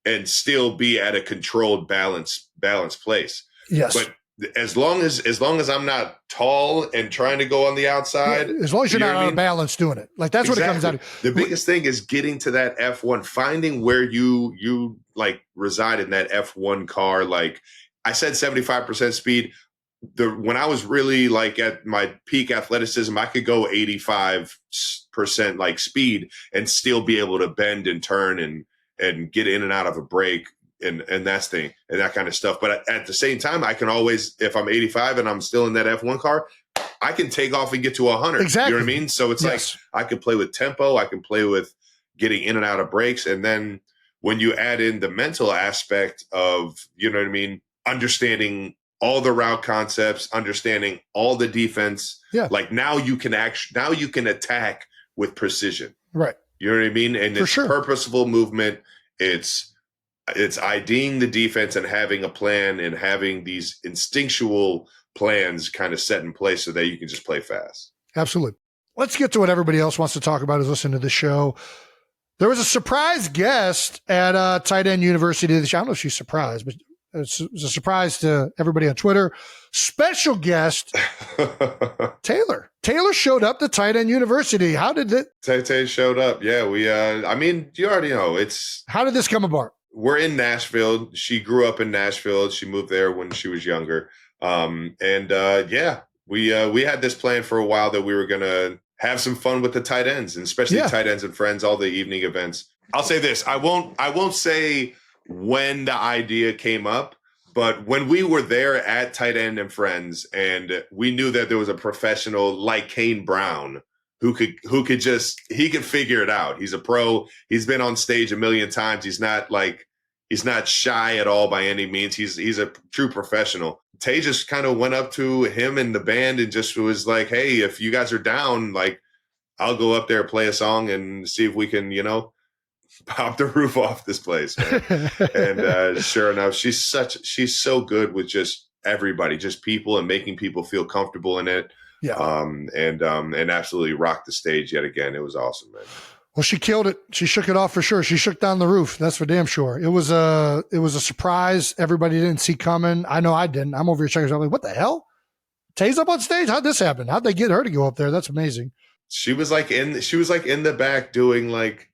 and still be at a controlled balanced place. Yes. But as long as I'm not tall and trying to go on the outside, as long as you're not out of balance doing it, like that's what it comes out of. The biggest thing is getting to that F1, finding where you like reside in that F1 car. Like I said, 75% speed. When I was really like at my peak athleticism, I could go 85% like speed and still be able to bend and turn and get in and out of a break and that kind of stuff. But at the same time, I can always, if I'm 85 and I'm still in that F1 car, I can take off and get to 100. Exactly. You know what I mean? So it's like I can play with tempo, I can play with getting in and out of breaks. And then when you add in the mental aspect of, you know what I mean, understanding all the route concepts, understanding all the defense. Yeah. Like now you can attack with precision. Right. You know what I mean? And it's purposeful movement. It's IDing the defense and having a plan and having these instinctual plans kind of set in place so that you can just play fast. Absolutely. Let's get to what everybody else wants to talk about is listening to the show. There was a surprise guest at Tight End University. I don't know if she's surprised, but it was a surprise to everybody on Twitter. Special guest, Taylor. Taylor showed up to Tight End University. How did it? Tay showed up. Yeah, we. I mean, you already know How did this come about? We're in Nashville. She grew up in Nashville. She moved there when she was younger. We had this plan for a while that we were gonna have some fun with the tight ends, and especially Tight Ends and Friends, all the evening events. I'll say this: I won't say when the idea came up, but when we were there at Tight End and Friends, and we knew that there was a professional like Kane Brown who could figure it out. He's a pro. He's been on stage a million times. He's not shy at all by any means. He's a true professional. Tay just kind of went up to him and the band and just was like, "Hey, if you guys are down, like, I'll go up there, play a song, and see if we can, pop the roof off this place." Man. And sure enough, she's so good with just everybody, just people, and making people feel comfortable in it. Yeah. And absolutely rocked the stage yet again. It was awesome, man. Well, she killed it. She shook it off for sure. She shook down the roof. That's for damn sure. It was a surprise. Everybody didn't see coming. I know I didn't. I'm over here checking. I'm like, what the hell? Tay's up on stage. How'd this happen? How'd they get her to go up there? That's amazing. She was like in the back doing like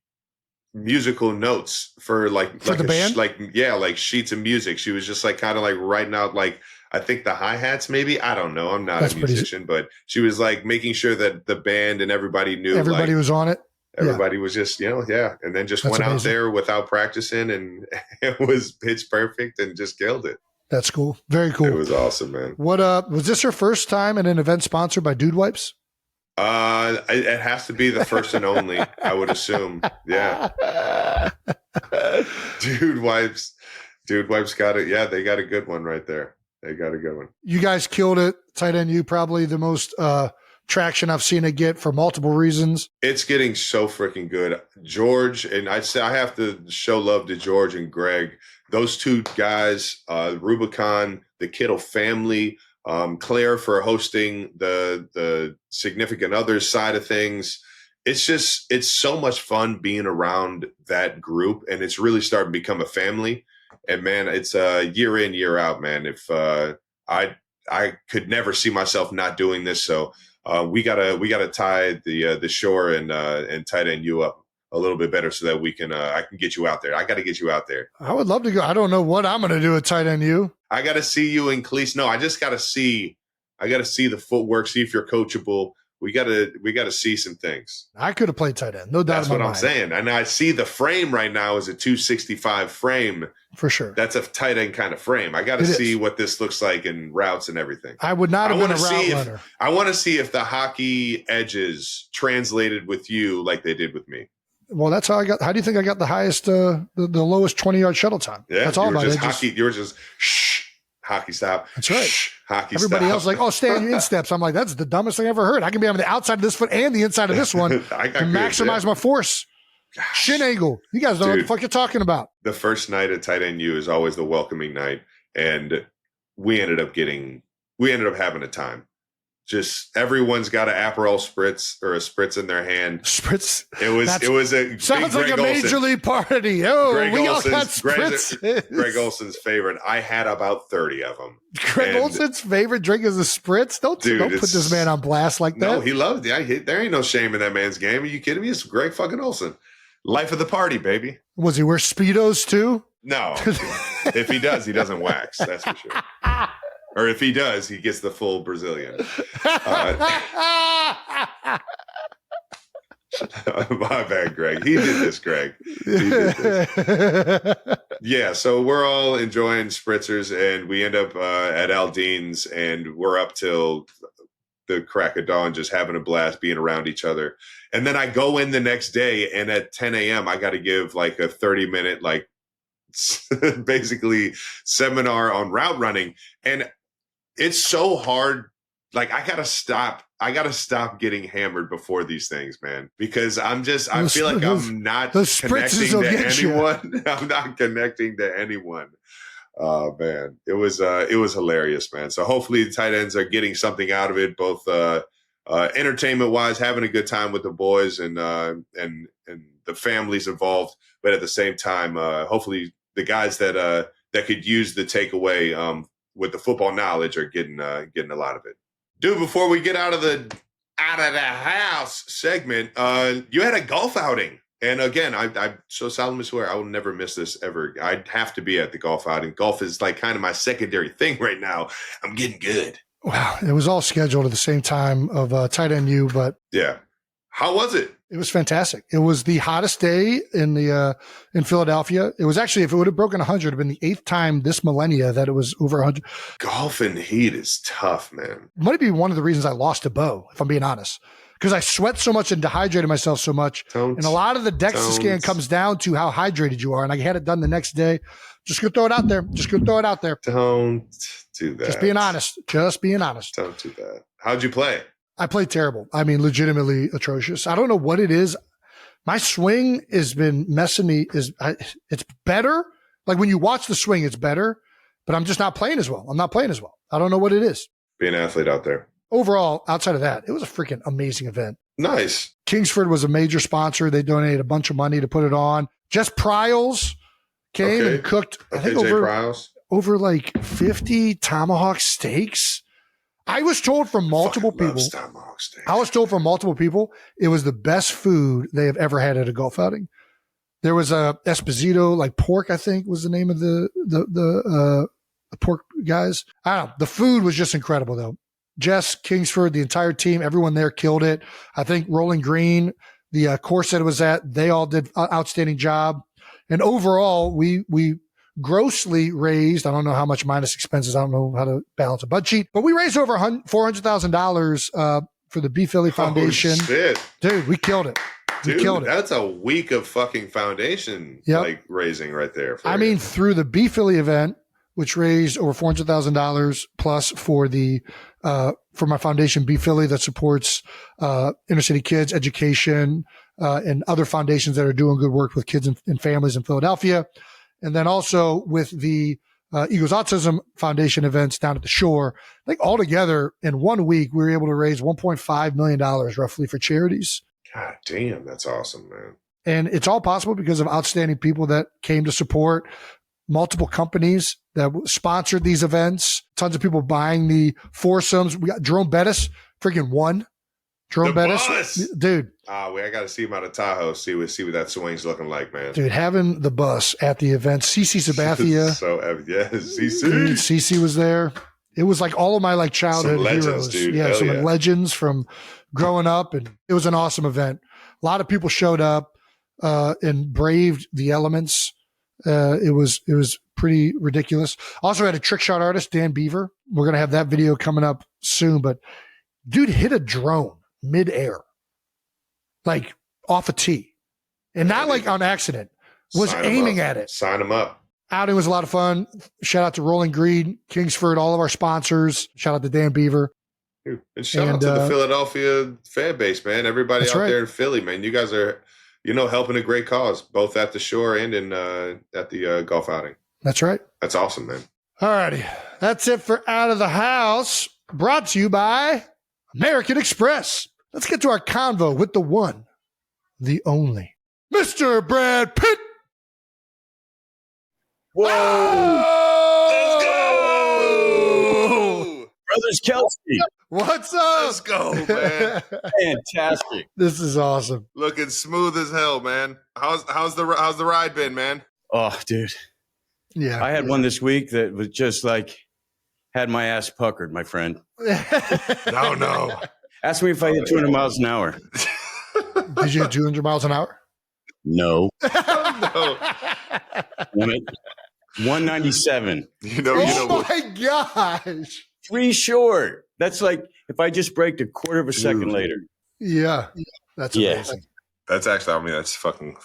musical notes for the band, like sheets of music. She was just like kind of like writing out like I think the hi-hats maybe. I don't know. I'm not a musician, but she was like making sure that the band and everybody knew. Everybody was on it. Everybody was just, and then just went out there without practicing, and it was pitch perfect and just killed it. That's cool. Very cool. It was awesome, man. What was this her first time at an event sponsored by Dude Wipes? It has to be the first and only, I would assume. Yeah. Dude Wipes got it. Yeah, they got a good one right there. They got a good one. You guys killed it. Tight End U, probably the most traction I've seen it get for multiple reasons. It's getting so freaking good. George, and I'd say I have to show love to George and Greg. Those two guys, Rubicon, the Kittle family, Claire for hosting the significant others side of things. It's so much fun being around that group, and it's really starting to become a family. And man, it's year in, year out, man. If I could never see myself not doing this, so we gotta tie the shore and Tight End U up a little bit better so that we can I can get you out there. I got to get you out there. I would love to go. I don't know what I'm going to do at Tight End U. I got to see you in cleats. No, I just got to see. I got to see the footwork. See if you're coachable. We gotta see some things. I could have played tight end. No doubt. That's what I'm saying. And I see the frame right now is a 265 frame. For sure. That's a tight end kind of frame. I got to see what this looks like in routes and everything. I would not have been a route runner. I want to see if the hockey edges translated with you like they did with me. Well, that's how I got. How do you think I got the highest, the lowest 20-yard shuttle time? Yeah, that's all about it. You were just hockey stop. That's right. Hockey Everybody stop. else like, oh, stay on your insteps. I'm like, that's the dumbest thing I ever heard. I can be on the outside of this foot and the inside of this one to maximize my force. Gosh. Shin angle. You guys don't know what the fuck you're talking about. The first night at tight end U is always the welcoming night, and we ended up having a time. Just everyone's got an Aperol spritz or a spritz in their hand. Spritz. It was a sounds like a major league party. Oh, Greg we Olson's, all got spritz. Greg Olson's favorite. I had about 30 of them. Greg Olson's favorite drink is a spritz. Don't put this man on blast like that. No, he loved it. There ain't no shame in that man's game. Are you kidding me? It's Greg fucking Olson. Life of the party, baby. Was he wear Speedos too? No. If he does, he doesn't wax. That's for sure. Or if he does, he gets the full Brazilian. My bad, Greg. He did this, Greg. He did this. Yeah, so we're all enjoying spritzers, and we end up at Aldean's, and we're up till the crack of dawn, just having a blast, being around each other. And then I go in the next day, and at 10 a.m., I got to give like a 30-minute, like basically seminar on route running. And it's so hard. Like I gotta stop getting hammered before these things, man, because I feel like I'm not connecting to anyone. I'm not connecting to anyone. Oh man, it was hilarious, man. So hopefully the tight ends are getting something out of it, both entertainment wise, having a good time with the boys and the families involved, but at the same time, hopefully the guys that could use the takeaway with the football knowledge are getting a lot of it. Dude, before we get out of the house segment, you had a golf outing. And again, I so solemnly swear I will never miss this ever. I'd have to be at the golf outing. Golf is like kind of my secondary thing right now. I'm getting good. Wow. It was all scheduled at the same time of tight end U, but yeah. How was it? It was fantastic. It was the hottest day in Philadelphia. It was actually, if it would have broken 100, it would have been the 8th time this millennia that it was over 100. Golf in heat is tough, man. It might be one of the reasons I lost a bow, if I'm being honest, because I sweat so much and dehydrated myself so much. And a lot of the DEXA scan comes down to how hydrated you are. And I had it done the next day. Just going to throw it out there. Don't do that. Just being honest. Don't do that. How'd you play? I played terrible. I mean, legitimately atrocious. I don't know what it is. My swing has been messing me. It's better. Like when you watch the swing, it's better, but I'm just not playing as well. I don't know what it is. Be an athlete out there. Overall, outside of that, it was a freaking amazing event. Nice. Kingsford was a major sponsor. They donated a bunch of money to put it on. Jess Pryles came and cooked, I think over like 50 tomahawk steaks. I was told from multiple people. I was told from multiple people it was the best food they have ever had at a golf outing. There was a Esposito, like pork, I think was the name of the pork guys. I don't know. The food was just incredible though. Jess, Kingsford, the entire team, everyone there killed it. I think Rolling Green, the course that it was at, they all did an outstanding job. And overall, we grossly raised, I don't know how much minus expenses, I don't know how to balance a budget sheet, but we raised over $400,000 for the B Philly Foundation. Oh, shit. Dude, we killed it. That's a week of fucking foundation like raising right there. I mean, through the B Philly event, which raised over $400,000 plus for the for my foundation, B Philly, that supports inner city kids, education, and other foundations that are doing good work with kids and families in Philadelphia. And then also with the Eagles Autism Foundation events down at the Shore, I think altogether in 1 week, we were able to raise $1.5 million roughly for charities. God damn, that's awesome, man. And it's all possible because of outstanding people that came to support, multiple companies that sponsored these events, tons of people buying the foursomes. We got Jerome Bettis, freaking won. Jerome Bettis, dude. I got to see him out of Tahoe. See what that swing's looking like, man. Dude, having the bus at the event, CC Sabathia. Cece. Dude, CC was there. It was like all of my like childhood legends, heroes. dude. Yeah, Hell some yeah. legends from growing up, and it was an awesome event. A lot of people showed up and braved the elements. It was pretty ridiculous. Also had a trick shot artist, Dan Beaver. We're gonna have that video coming up soon. But dude hit a drone midair, like off a tee, and not like on accident. Was Sign 'em aiming up. at it. Sign them up. Outing was a lot of fun. Shout out to Rolling Green, Kingsford, all of our sponsors. Shout out to Dan Beaver. Dude, and shout out to the Philadelphia fan base, man. Everybody out there in Philly, man. You guys are, helping a great cause, both at the shore and at the golf outing. That's right. That's awesome, man. All righty. That's it for Out of the House, brought to you by American Express. Let's get to our convo with the one, the only, Mr. Brad Pitt. Whoa. Oh! Brothers Kelsey. What's up? Let's go, man. Fantastic. This is awesome. Looking smooth as hell, man. How's the ride been, man? Oh, dude. Yeah. I had one this week that was just like, had my ass puckered, my friend. No. Ask me if I hit 200 miles an hour. Did you hit 200 miles an hour? No. No. 197. Oh my gosh. 3 short. That's like if I just braked a quarter of a second later. Yeah. That's amazing. That's actually, that's fucking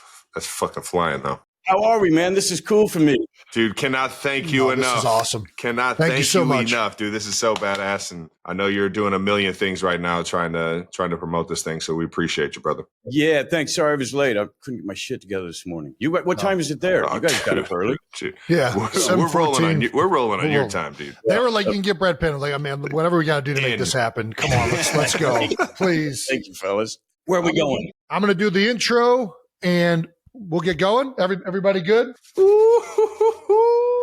flying though. How are we, man? This is cool for me. Dude, cannot thank you enough. This is awesome. Cannot Thank you so much. enough, dude. This is so badass, and I know you're doing a million things right now trying to promote this thing. So we appreciate you, brother. Yeah, thanks. Sorry I was late. I couldn't get my shit together this morning. What time is it there? You guys got up early. Dude. Yeah. We're rolling on your time, dude. They were like, you can get Brad Pitt. I'm like, man, whatever we got to do to make this happen. Come on, let's go, please. Thank you, fellas. Where are we going? I'm going to do the intro and we'll get going. Everybody good?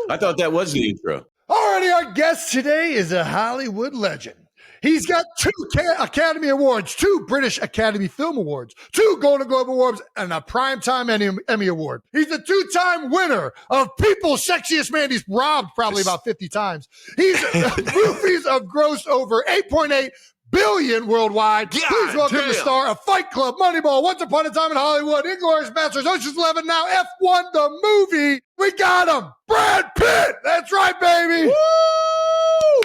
I thought that was the intro. Alrighty, our guest today is a Hollywood legend. He's got 2 Academy Awards, 2 British Academy Film Awards, 2 Golden Globe Awards, and a Primetime Emmy Award. He's a 2-time winner of People's Sexiest Man. He's robbed probably about 50 times. He's movies have grossed over 8.8 billion worldwide. Please welcome the star of Fight Club, Moneyball, Once Upon a Time in Hollywood, Inglourious Basterds, Ocean's 11, now F1 the movie. We got him, Brad Pitt. That's right, baby.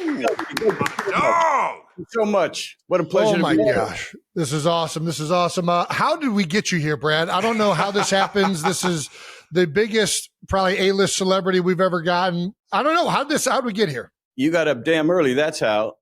Woo! Dog! So much. What a pleasure. Oh my gosh. This is awesome. How did we get you here, Brad? I don't know how this happens. This is the biggest, probably A-list celebrity we've ever gotten. I don't know. How'd we get here? You got up damn early. That's how.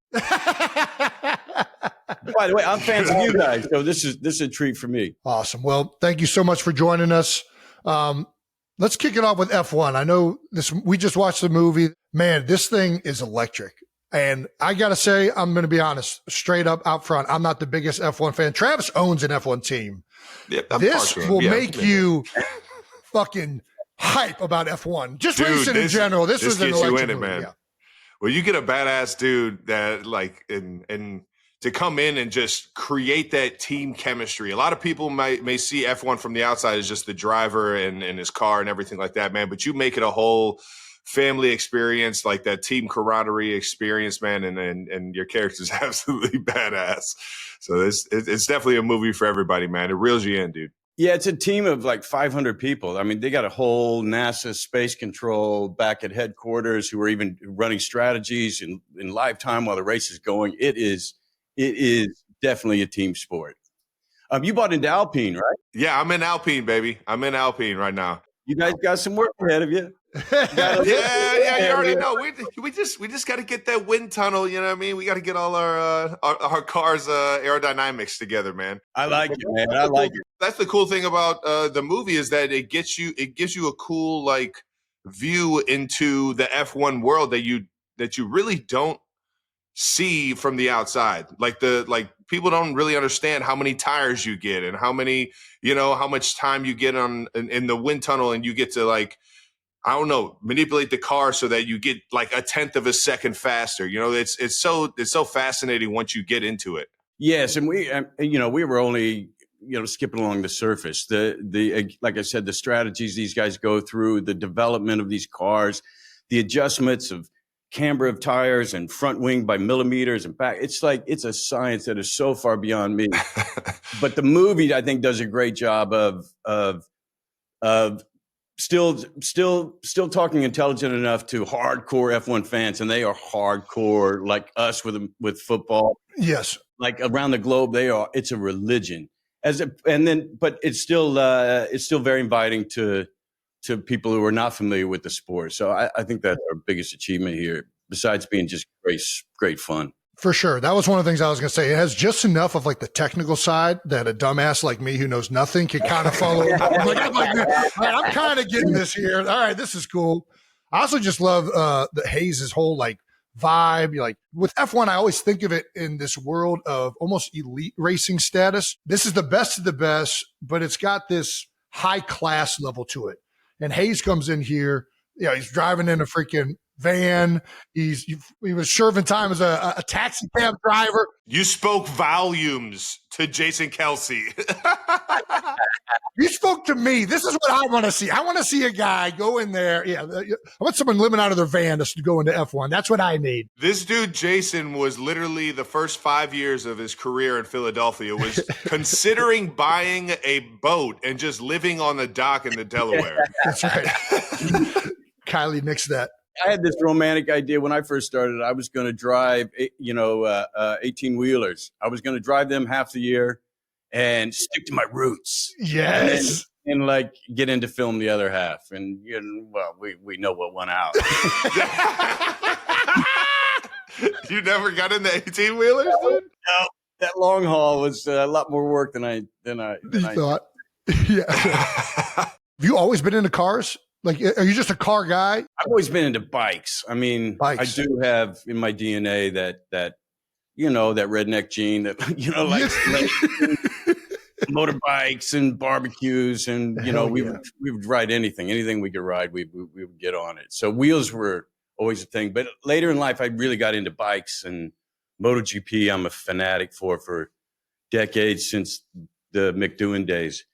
By the way, I'm fans of you guys, so this is a treat for me. Awesome. Well, thank you so much for joining us. Let's kick it off with F1. I know we just watched the movie. Man, this thing is electric. And I got to say, I'm going to be honest, straight up out front. I'm not the biggest F1 fan. Travis owns an F1 team. Yep, this will make you fucking hype about F1. Just racing in general. This was an electric movie, man. Yeah. Well, you get a badass dude that and to come in and just create that team chemistry. A lot of people may see F1 from the outside as just the driver and his car and everything like that, man. But you make it a whole family experience, like that team camaraderie experience, man. And your character's absolutely badass. So it's definitely a movie for everybody, man. It reels you in, dude. Yeah, it's a team of like 500 people. I mean, they got a whole NASA space control back at headquarters who are even running strategies in live time while the race is going. It is definitely a team sport. You bought into Alpine, right? Yeah, I'm in Alpine, baby. I'm in Alpine right now. You guys got some work ahead of you. Yeah, you already know. We just got to get that wind tunnel. You know what I mean? We got to get all our cars' aerodynamics together, man. I like it, man. I like it. That's the cool thing about the movie is that it gives you a cool like view into the F1 world that you really don't see from the outside. Like people don't really understand how many tires you get and how much time you get in the wind tunnel, and you get to like, I don't know, manipulate the car so that you get like a 1/10 of a second faster. You know, it's so fascinating once you get into it. Yes, and we were only skipping along the surface. The like I said, the strategies these guys go through, the development of these cars, the adjustments of camber of tires and front wing by millimeters and back. It's like, it's a science that is so far beyond me. But the movie, I think, does a great job of still talking intelligent enough to hardcore F1 fans, and they are hardcore like us with football. Yes, like around the globe, it's a religion. But it's still very inviting to people who are not familiar with the sport. So I think that's our biggest achievement here, besides being just great fun. For sure. That was one of the things I was going to say. It has just enough of like the technical side that a dumbass like me who knows nothing can kind of follow. I'm kind of getting this here. All right, this is cool. I also just love the Hayes' whole like vibe. Like with F1, I always think of it in this world of almost elite racing status. This is the best of the best, but it's got this high class level to it. And Hayes comes in here. Yeah, he's driving in a freaking van. He was serving time as a taxi cab driver. You spoke volumes to Jason Kelsey. You spoke to me. This is what I want to see. I want to see a guy go in there. Yeah, I want someone living out of their van to go into F1. That's what I need. This dude, Jason, was literally the first 5 years of his career in Philadelphia was considering buying a boat and just living on the dock in the Delaware. That's right. Kylie nixed that. I had this romantic idea when I first started. I was going to drive, 18-wheelers. I was going to drive them half the year and stick to my roots. Yes. And like get into film the other half. And, we know what went out. You never got into 18-wheelers, dude? No, that long haul was a lot more work than I thought. Yeah. Have you always been into cars? Like, are you just a car guy? I've always been into bikes. I mean, I do have in my DNA that that redneck gene that, motorbikes and barbecues and, we would ride anything we could ride. We would get on it. So wheels were always a thing. But later in life, I really got into bikes and MotoGP. I'm a fanatic for decades, since the McDoing days.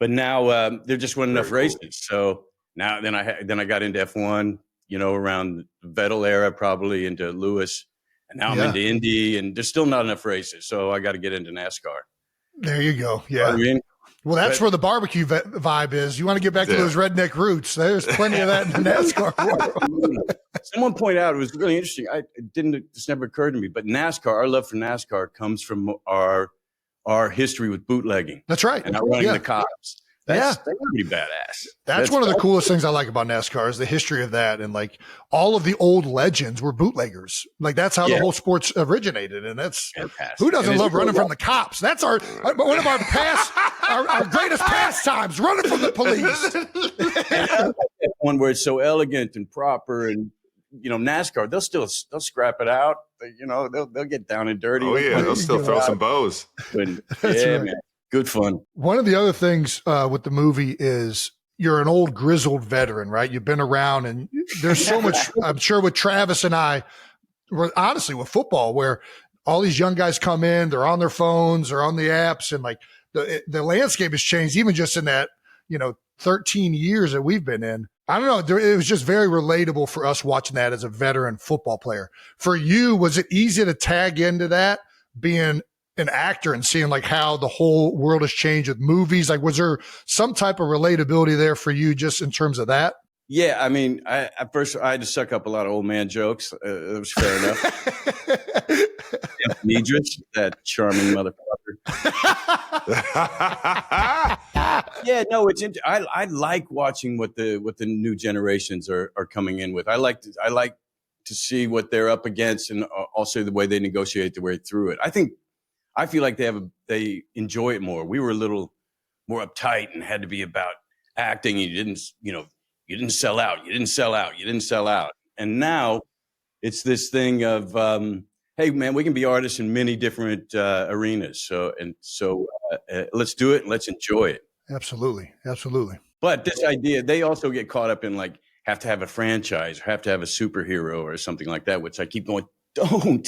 But now there just weren't enough races. So now, then I got into F1, around the Vettel era, probably into Lewis, and now I'm into Indy, and there's still not enough races, so I got to get into NASCAR. There you go. Yeah. Well, that's where the barbecue vibe is. You want to get back to those redneck roots. There's plenty of that in the NASCAR world. Someone pointed out, it was really interesting. This never occurred to me, but NASCAR, our love for NASCAR comes from our history with bootlegging. That's right. And outrunning the cops. That's pretty badass. That's one of the coolest things I like about NASCAR is the history of that. And like all of the old legends were bootleggers. Like that's how the whole sports originated. And that's who doesn't love running from the cops? That's one of our our greatest pastimes, running from the police. One where it's so elegant and proper, and NASCAR, they'll scrap it out. They'll get down and dirty. Oh yeah, they'll still throw some bows. Man. Good fun. One of the other things with the movie is you're an old grizzled veteran, right? You've been around, and there's so much, I'm sure with Travis and I, honestly with football, where all these young guys come in, they're on their phones or on the apps, and like the landscape has changed even just in that, 13 years that we've been in. I don't know. It was just very relatable for us watching that as a veteran football player. For you, was it easy to tag into that, being an actor and seeing like how the whole world has changed with movies? Like, was there some type of relatability there for you just in terms of that? Yeah. I mean, at first I had to suck up a lot of old man jokes. It was fair enough. Nidris, that charming motherfucker. Yeah, no, it's I like watching what the new generations are coming in with. I like to see what they're up against, and also the way they negotiate their way through it. I feel like they enjoy it more. We were a little more uptight and had to be about acting. You didn't sell out. You didn't sell out. And now it's this thing of, hey man, we can be artists in many different arenas. So let's do it and let's enjoy it. Absolutely. But this idea, they also get caught up in like have to have a franchise or have to have a superhero or something like that, which I keep going, don't.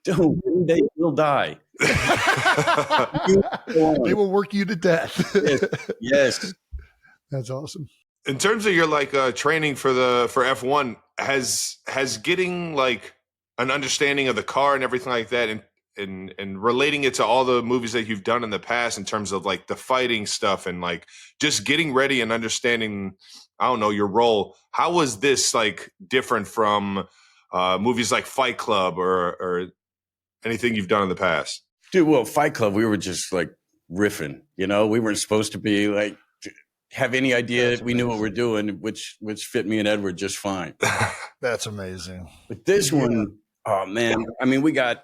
They will die. They will work you to death. Yes. That's awesome. In terms of your like training for F1, has getting like an understanding of the car and everything like that, and relating it to all the movies that you've done in the past in terms of like the fighting stuff and like just getting ready and understanding, I don't know, your role. How was this like different from movies like Fight Club or anything you've done in the past? Dude, well, Fight Club, we were just like riffing, you know, we weren't supposed to be like, have any idea. We knew what we're doing, which fit me and Edward just fine. That's amazing. But this one, oh man, I mean, we got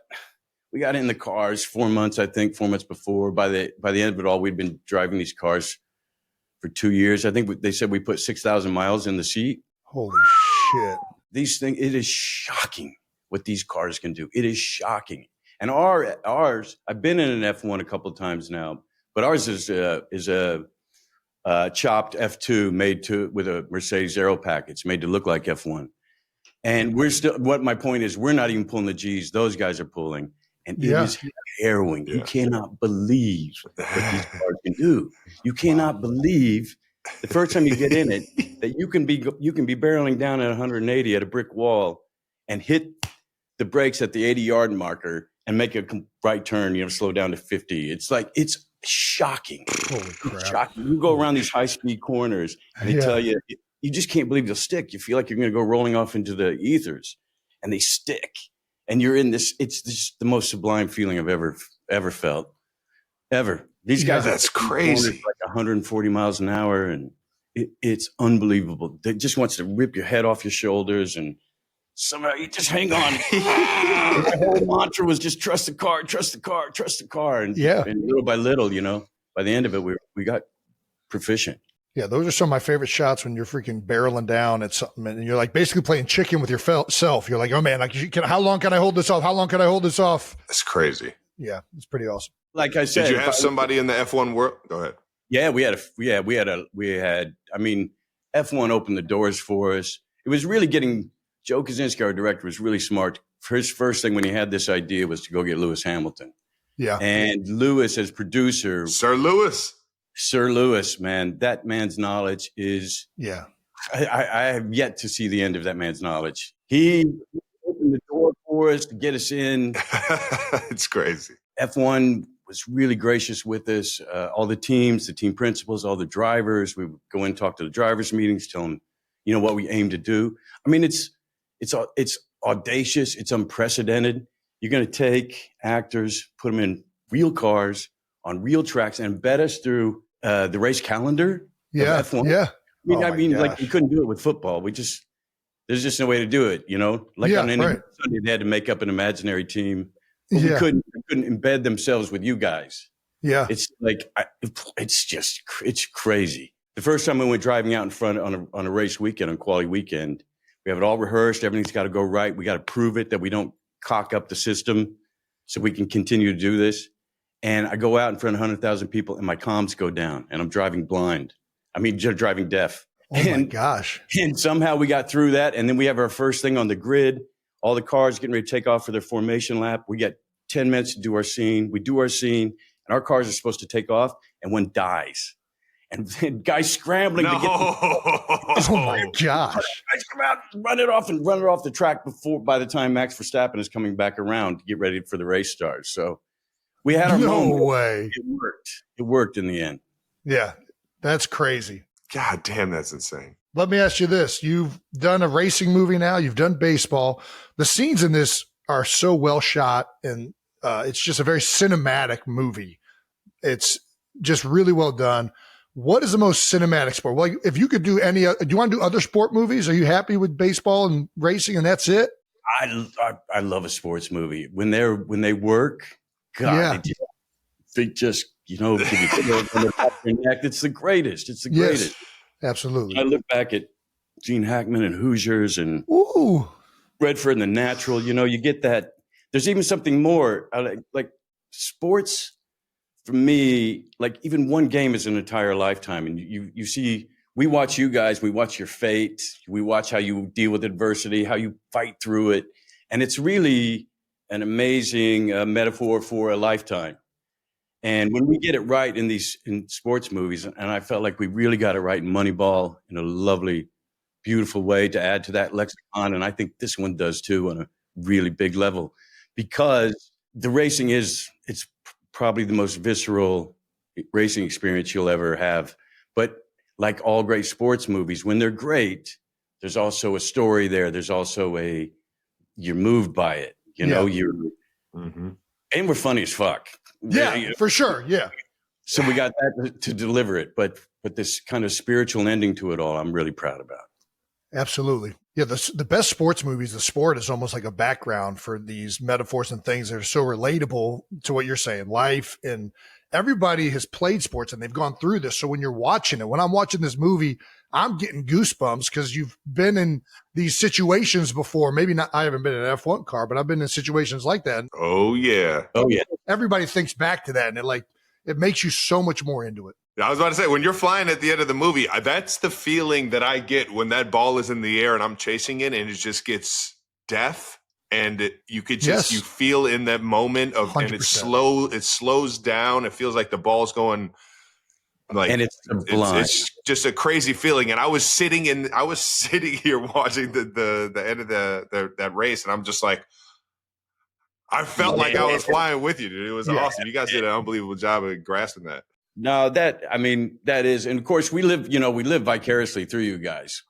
in the cars 4 months, I think 4 months before. By the end of it all, we'd been driving these cars for 2 years. I think they said we put 6,000 miles in the seat. Holy shit. These things, it is shocking what these cars can do. It is shocking. And ours, I've been in an F1 a couple of times now, but ours is a chopped F2 made with a Mercedes Aero package, made to look like F1. And we're still, what my point is, we're not even pulling the G's. Those guys are pulling. And it is harrowing. You cannot believe what these cars can do. You cannot believe the first time you get in it that you can be barreling down at 180 at a brick wall and hit the brakes at the 80-yard marker and make a right turn, you know, slow down to 50. It's like, it's shocking. Holy crap. It's shocking. You go around these high-speed corners and they tell you, you just can't believe they'll stick. You feel like you're going to go rolling off into the ethers, and they stick. And you're in this, it's just the most sublime feeling I've ever felt. Ever. These guys that's crazy. Like 140 miles an hour, and it's unbelievable. They just wants to rip your head off your shoulders, and somehow you just hang on. My whole mantra was just trust the car, trust the car, trust the car. And little by little, you know, by the end of it, we got proficient. Yeah, those are some of my favorite shots when you're freaking barreling down at something and you're like basically playing chicken with yourself. You're like, oh man, like how long can I hold this off? How long can I hold this off? That's crazy. Yeah, it's pretty awesome. Like I said, did you have somebody in the F1 world? Go ahead. Yeah, we had. I mean, F1 opened the doors for us. It was really getting. Joe Kosinski, our director, was really smart. His first thing when he had this idea was to go get Lewis Hamilton. Yeah, and Lewis as producer, Sir Lewis, man, that man's knowledge is. Yeah, I have yet to see the end of that man's knowledge. He opened the door for us to get us in. It's crazy. F1 was really gracious with us. All the teams, the team principals, all the drivers. We would go in and talk to the drivers' meetings, tell them, you know, what we aim to do. I mean, it's audacious. It's unprecedented. You're going to take actors, put them in real cars on real tracks, and embed us through the race calendar. Yeah, of F1. yeah. I mean, like we couldn't do it with football. There's just no way to do it. You know, like on any Sunday, they had to make up an imaginary team. But we couldn't embed themselves with you guys. Yeah. It's like, it's crazy. The first time we went driving out in front on a race weekend, on quality weekend, we have it all rehearsed. Everything's got to go right. We got to prove it that we don't cock up the system so we can continue to do this. And I go out in front of 100,000 people and my comms go down and I'm driving blind. I mean, driving deaf. Oh my gosh. And somehow we got through that. And then we have our first thing on the grid. All the cars getting ready to take off for their formation lap. We get 10 minutes to do our scene. We do our scene and our cars are supposed to take off and one dies. And the guys scrambling to get oh my gosh. Guys come out, run it off the track by the time Max Verstappen is coming back around to get ready for the race starts. So we had our moment. No way. It worked. It worked in the end. Yeah. That's crazy. God damn, that's insane. Let me ask you this. You've done a racing movie now. You've done baseball. The scenes in this are so well shot, and it's just a very cinematic movie. It's just really well done. What is the most cinematic sport? Well, if you could do do you want to do other sport movies? Are you happy with baseball and racing and that's it? I love a sports movie. When they work, God, they just, you know, give you on the top of your neck. It's the greatest. It's the greatest. Absolutely. I look back at Gene Hackman and Hoosiers and Ooh. Redford and The Natural. You know, you get that. There's even something more. Like sports, for me, like even one game is an entire lifetime. And you see, we watch you guys, we watch your fate, we watch how you deal with adversity, how you fight through it. And it's really an amazing metaphor for a lifetime. And when we get it right in sports movies, and I felt like we really got it right in Moneyball in a lovely, beautiful way to add to that lexicon. And I think this one does too on a really big level, because the racing it's probably the most visceral racing experience you'll ever have. But like all great sports movies, when they're great, there's also a story there. There's also you're moved by it. You know, and we're funny as fuck. Yeah, for sure. Yeah. So we got that to deliver it, but this kind of spiritual ending to it all, I'm really proud about. Absolutely. Yeah. The best sports movies, the sport is almost like a background for these metaphors and things that are so relatable to what you're saying, life. And everybody has played sports and they've gone through this. So when you're watching it, when I'm watching this movie, I'm getting goosebumps because you've been in these situations before. Maybe not, I haven't been in an F1 car, but I've been in situations like that. Oh yeah. Everybody thinks back to that and it makes you so much more into it. I was about to say, when you're flying at the end of the movie, that's the feeling that I get when that ball is in the air and I'm chasing it and it just gets death. And you could just, you feel in that moment of, 100%. And it slows down. It feels like the ball's going like, and it's just a crazy feeling. And I was sitting here watching the end of that race. And I'm just like, I felt like I was flying with you, dude. It was awesome. You guys did an unbelievable job of grasping that. No, that is, and of course we live vicariously through you guys.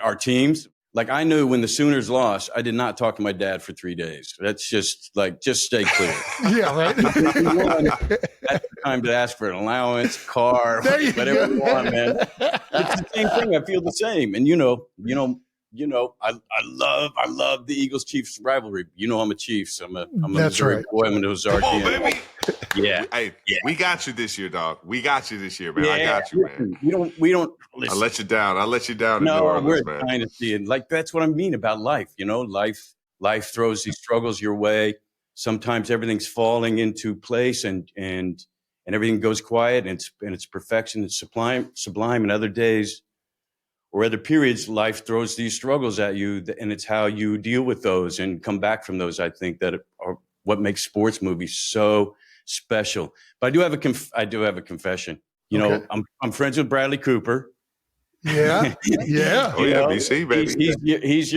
Our teams, like I knew when the Sooners lost, I did not talk to my dad for 3 days. That's just stay clear. Yeah, right. That's the time to ask for an allowance, car, whatever you want, man. It's the same thing. I feel the same. And I love the Eagles Chiefs rivalry. I'm a Chiefs. I'm a Missouri boy. I'm an Ozarkian. Come on, baby. Yeah. Hey, we got you this year, dog. We got you this year, man. I got you, man. We don't listen. I let you down. in New No, Orleans, we're man. Dynasty, and that's what I mean about life. Life throws these struggles your way. Sometimes everything's falling into place, and everything goes quiet, and it's perfection. It's sublime. And other days, or other periods, life throws these struggles at you, and it's how you deal with those and come back from those. I think that are what makes sports movies so special. But I do have a confession. Okay. I'm friends with Bradley Cooper. Yeah, yeah. Oh yeah, BC baby. He's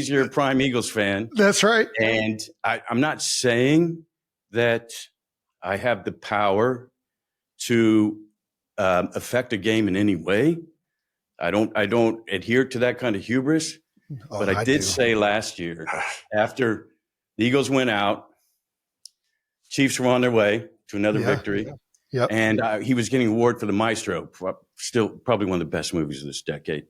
your prime Eagles fan. That's right. And I'm not saying that I have the power to affect a game in any way. I don't adhere to that kind of hubris. But I did say last year, after the Eagles went out, Chiefs were on their way to another victory. Yeah. Yep. And he was getting an award for the Maestro, still probably one of the best movies of this decade.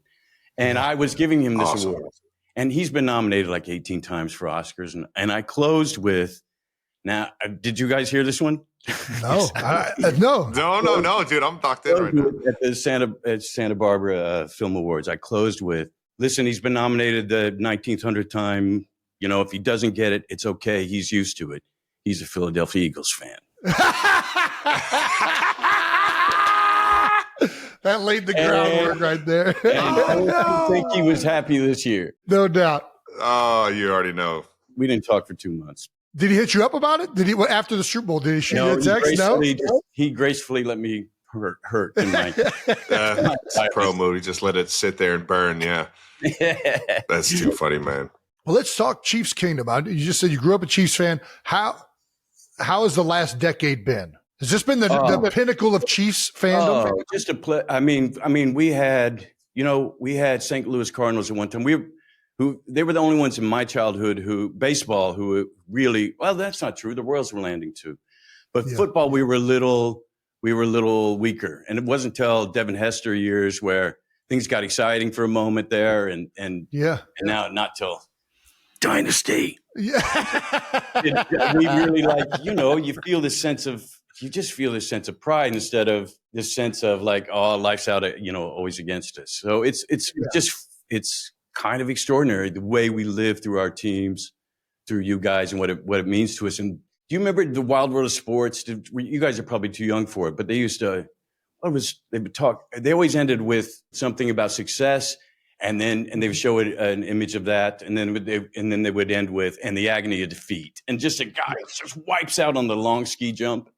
And I was giving him this award. And he's been nominated like 18 times for Oscars. And I closed with, now, did you guys hear this one? No. No, dude. I'm locked in right now. At the Santa Barbara Film Awards, I closed with, listen, he's been nominated the 1900th time. If he doesn't get it, it's okay. He's used to it. He's a Philadelphia Eagles fan. That laid the groundwork right there. And I think he was happy this year. No doubt. Oh, you already know. We didn't talk for 2 months. Did he hit you up about it? Did he after the Super Bowl? Did he shoot you a text? No. He gracefully let me hurt in my pro mode. He just let it sit there and burn. Yeah, that's too funny, man. Well, let's talk Chiefs Kingdom. You just said you grew up a Chiefs fan. How has the last decade been? Has this been the pinnacle of Chiefs fandom? Just a play. I mean, we had St. Louis Cardinals at one time. They were the only ones in my childhood who really, well, that's not true. The Royals were landing too, but football, we were a little weaker. And it wasn't until Devin Hester years where things got exciting for a moment there. And now not till Dynasty. Yeah. We really you feel this sense of pride instead of this sense of like, oh, life's out, always against us. So it's kind of extraordinary the way we live through our teams, through you guys, and what it means to us. And do you remember the Wild World of Sports? You guys are probably too young for it, but they used to. They would talk. They always ended with something about success, and they would show an image of that, and then they would end with "and the agony of defeat," and just a guy just wipes out on the long ski jump.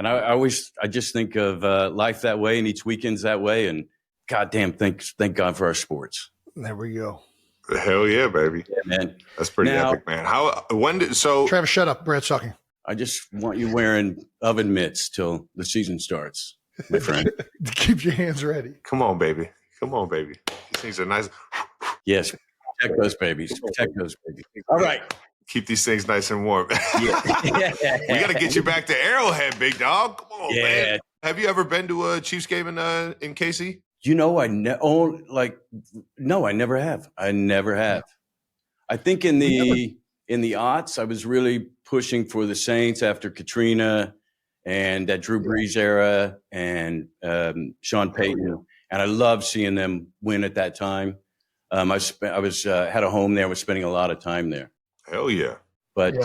And I just think of life that way, and each weekend's that way. And goddamn, thank God for our sports. There we go. Hell yeah, baby. Yeah, man. That's pretty epic, man. Travis, shut up. Brad's talking. I just want you wearing oven mitts till the season starts, my friend. Keep your hands ready. Come on, baby. These things are nice. Yes. Protect those babies. All right. Keep these things nice and warm. Yeah. We got to get you back to Arrowhead, big dog. Come on, Yeah. man. Have you ever been to a Chiefs game in KC? You know, no, I never have. I think in the aughts, I was really pushing for the Saints after Katrina and that Drew Brees era and Sean Payton, and I loved seeing them win at that time. I had a home there. I was spending a lot of time there. Hell yeah! But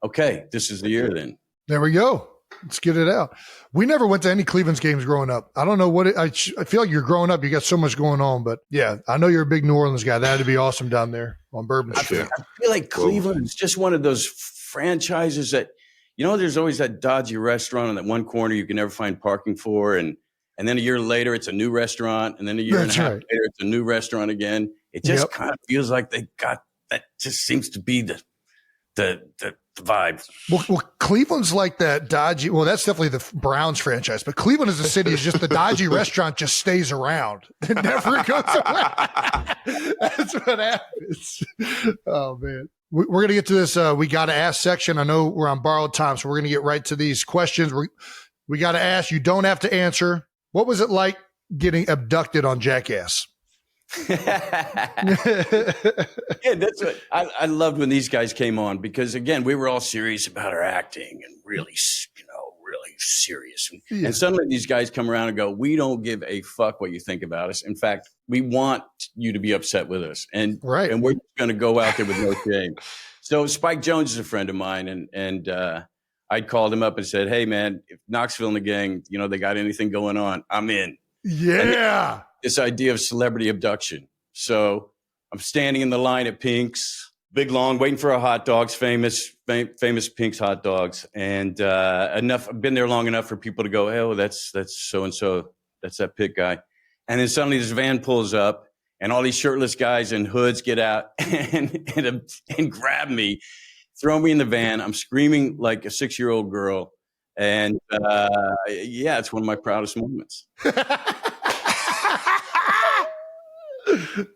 okay, this is the year then. There we go. Let's get it out. We never went to any Cleveland's games growing up. I don't know what I feel like you're growing up. You got so much going on, but yeah, I know you're a big New Orleans guy. That'd be awesome down there on Bourbon Street. I feel like Cleveland is just one of those franchises that, there's always that dodgy restaurant in that one corner you can never find parking for. And then a year later, it's a new restaurant. And then a year and a half later, it's a new restaurant again. It just kind of feels like they got that. Just seems to be the vibe. Well, Cleveland's like that dodgy. Well, that's definitely the Browns franchise, but Cleveland as a city is just the dodgy restaurant just stays around. It never goes away. That's what happens. Oh man. We're going to get to this. We got to ask section. I know we're on borrowed time, so we're going to get right to these questions. We got to ask. You don't have to answer. What was it like getting abducted on Jackass? Yeah, that's what I loved when these guys came on, because again, we were all serious about our acting and really serious. And suddenly these guys come around and go, we don't give a fuck what you think about us. In fact, we want you to be upset with us. And we're going to go out there with no shame. So Spike Jones is a friend of mine. And I called him up and said, hey man, if Knoxville and the gang, they got anything going on, I'm in. Yeah. This idea of celebrity abduction. So I'm standing in the line at Pink's, big long, waiting for our hot dogs, famous Pink's hot dogs. And I've been there long enough for people to go, oh, that's so-and-so. That's that Pitt guy. And then suddenly this van pulls up and all these shirtless guys in hoods get out and grab me, throw me in the van. I'm screaming like a 6-year-old girl. And it's one of my proudest moments.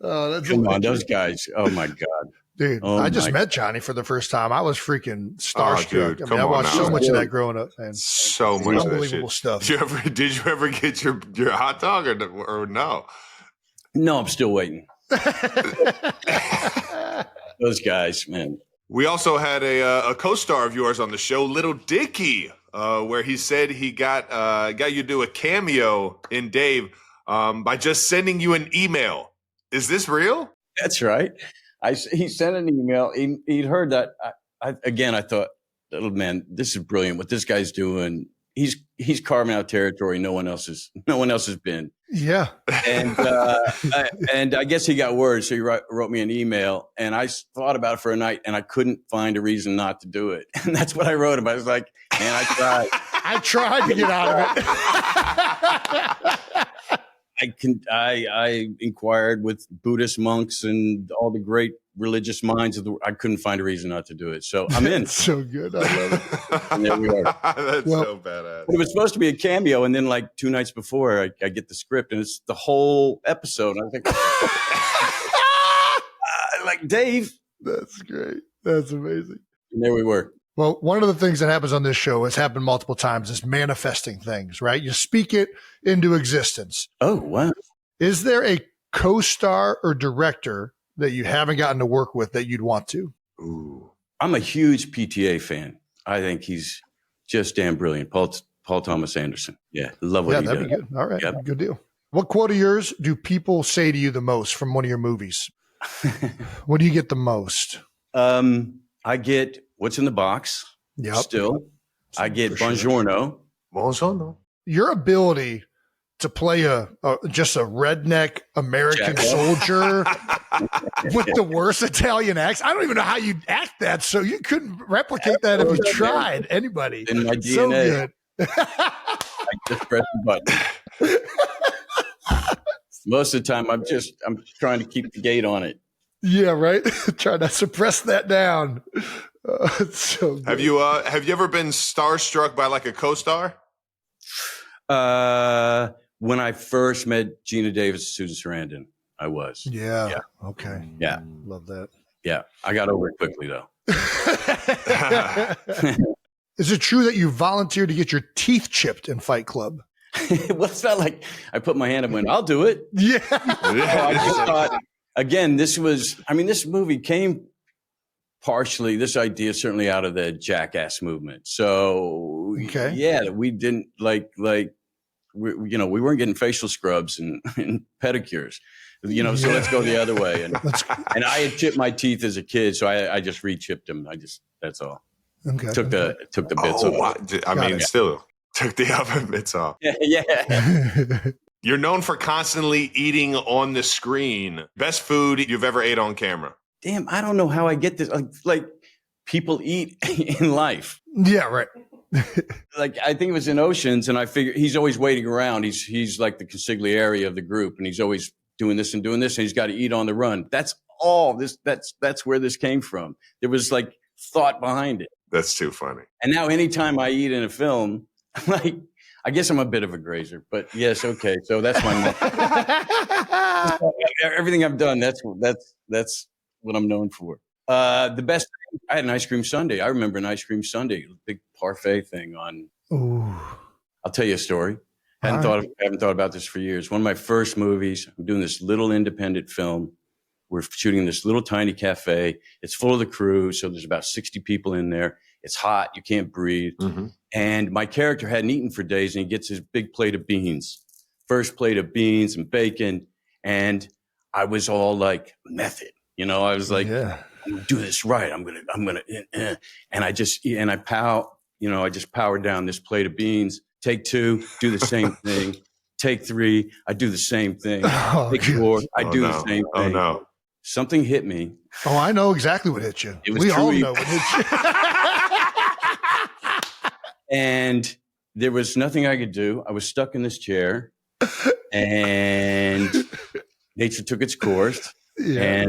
Oh, that's Come on, those guys. Oh my God. Dude, I just met Johnny for the first time. I was freaking starstruck. Dude, I watched so much of that growing up, man. So much unbelievable stuff. Did you ever get your hot dog or no? No, I'm still waiting. Those guys, man. We also had a co-star of yours on the show, Little Dicky, where he said he got you to do a cameo in Dave by just sending you an email. Is this real? That's right. He sent an email. He'd heard that. I thought, little man, this is brilliant. What this guy's doing, he's carving out territory no one else has been. Yeah. And I guess he got word, so he wrote me an email, and I thought about it for a night, and I couldn't find a reason not to do it. And that's what I wrote him. I was like, man, I tried. I tried to get out of it. I inquired with Buddhist monks and all the great religious minds of I couldn't find a reason not to do it. So I'm in. It's so good. I love it. And there we are. That's so badass. It was supposed to be a cameo, and then like 2 nights before, I get the script, and it's the whole episode. I was like, like Dave. That's great. That's amazing. And there we were. Well, one of the things that happens on this show has happened multiple times is manifesting things, right? You speak it into existence. Oh, wow. Is there a co-star or director that you haven't gotten to work with that you'd want to? Ooh. I'm a huge PTA fan. I think he's just damn brilliant. Paul Thomas Anderson. Yeah, love what he does. That'd be good. All right, Yep. Good deal. What quote of yours do people say to you the most from one of your movies? What do you get the most? I get what's in the box. Yep. Still, I get For sure. buongiorno. Buongiorno. Your ability to play just a redneck American Jackass. soldier with the worst Italian accent. I don't even know how you act that, so you couldn't replicate that if you tried. Anybody. In my So DNA. good. I just press the button. Most of the time, I'm trying to keep the gate on it. Yeah, right. Trying to suppress that down. It's so good. Have you ever been starstruck by like a co-star? When I first met Gina Davis and Susan Sarandon, I was. Yeah. Okay. Yeah. Love that. Yeah. I got over it quickly, though. Is it true that you volunteered to get your teeth chipped in Fight Club? What's that like? I put my hand up and went, I'll do it. Yeah. I just thought, again, this movie came partially, this idea certainly out of the jackass movement. So, yeah, we didn't we weren't getting facial scrubs and pedicures, so let's go the other way. And I had chipped my teeth as a kid, so I just re-chipped them. That's all. Okay. Took the bits off. Still took the other bits off. Yeah. You're known for constantly eating on the screen. Best food you've ever ate on camera? Damn, I don't know how I get this. Like people eat in life. Yeah, right. Like I think it was in Oceans, and I figured he's always waiting around. He's like the consigliere of the group, and he's always doing this, and he's got to eat on the run. That's all. That's where this came from. There was like thought behind it. That's too funny. And now anytime I eat in a film, I'm like, I guess I'm a bit of a grazer, but yes, okay. So that's my everything I've done. That's what I'm known for. The best thing, I had an ice cream sundae. I remember an ice cream sundae, big parfait thing on. Ooh. I'll tell you a story. Haven't thought about this for years. One of my first movies. I'm doing this little independent film. We're shooting in this little tiny cafe. It's full of the crew, so there's about 60 people in there. It's hot. You can't breathe. Mm-hmm. And my character hadn't eaten for days, and he gets his big plate of beans. First plate of beans and bacon. And I was all like, method. I was like, I'm gonna do this right. I'm gonna, and I just powered down this plate of beans. Take 2, do the same thing. Take 3, I do the same thing. Take 4, I do the same thing. Oh no. Something hit me. Oh, I know exactly what hit you. We all know what hit you. And there was nothing I could do. I was stuck in this chair, and nature took its course. Yeah.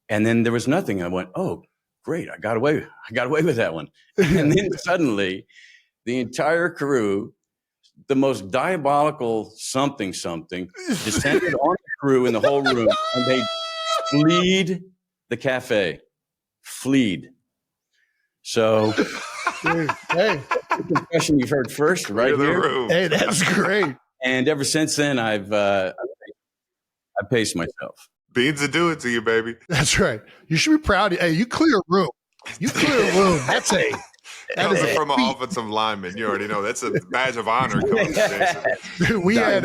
And then there was nothing. I went, oh, great. I got away with that one. And then suddenly the entire crew, the most diabolical something descended on the crew in the whole room, and they fleed the cafe. So, dude, hey, the confession you've heard first, right here. Hey, that's great. And ever since then, I paced myself. Beans will do it to you, baby. That's right. You should be proud. Hey, you clear a room. That's Comes from an offensive lineman. You already know that's a badge of honor. We had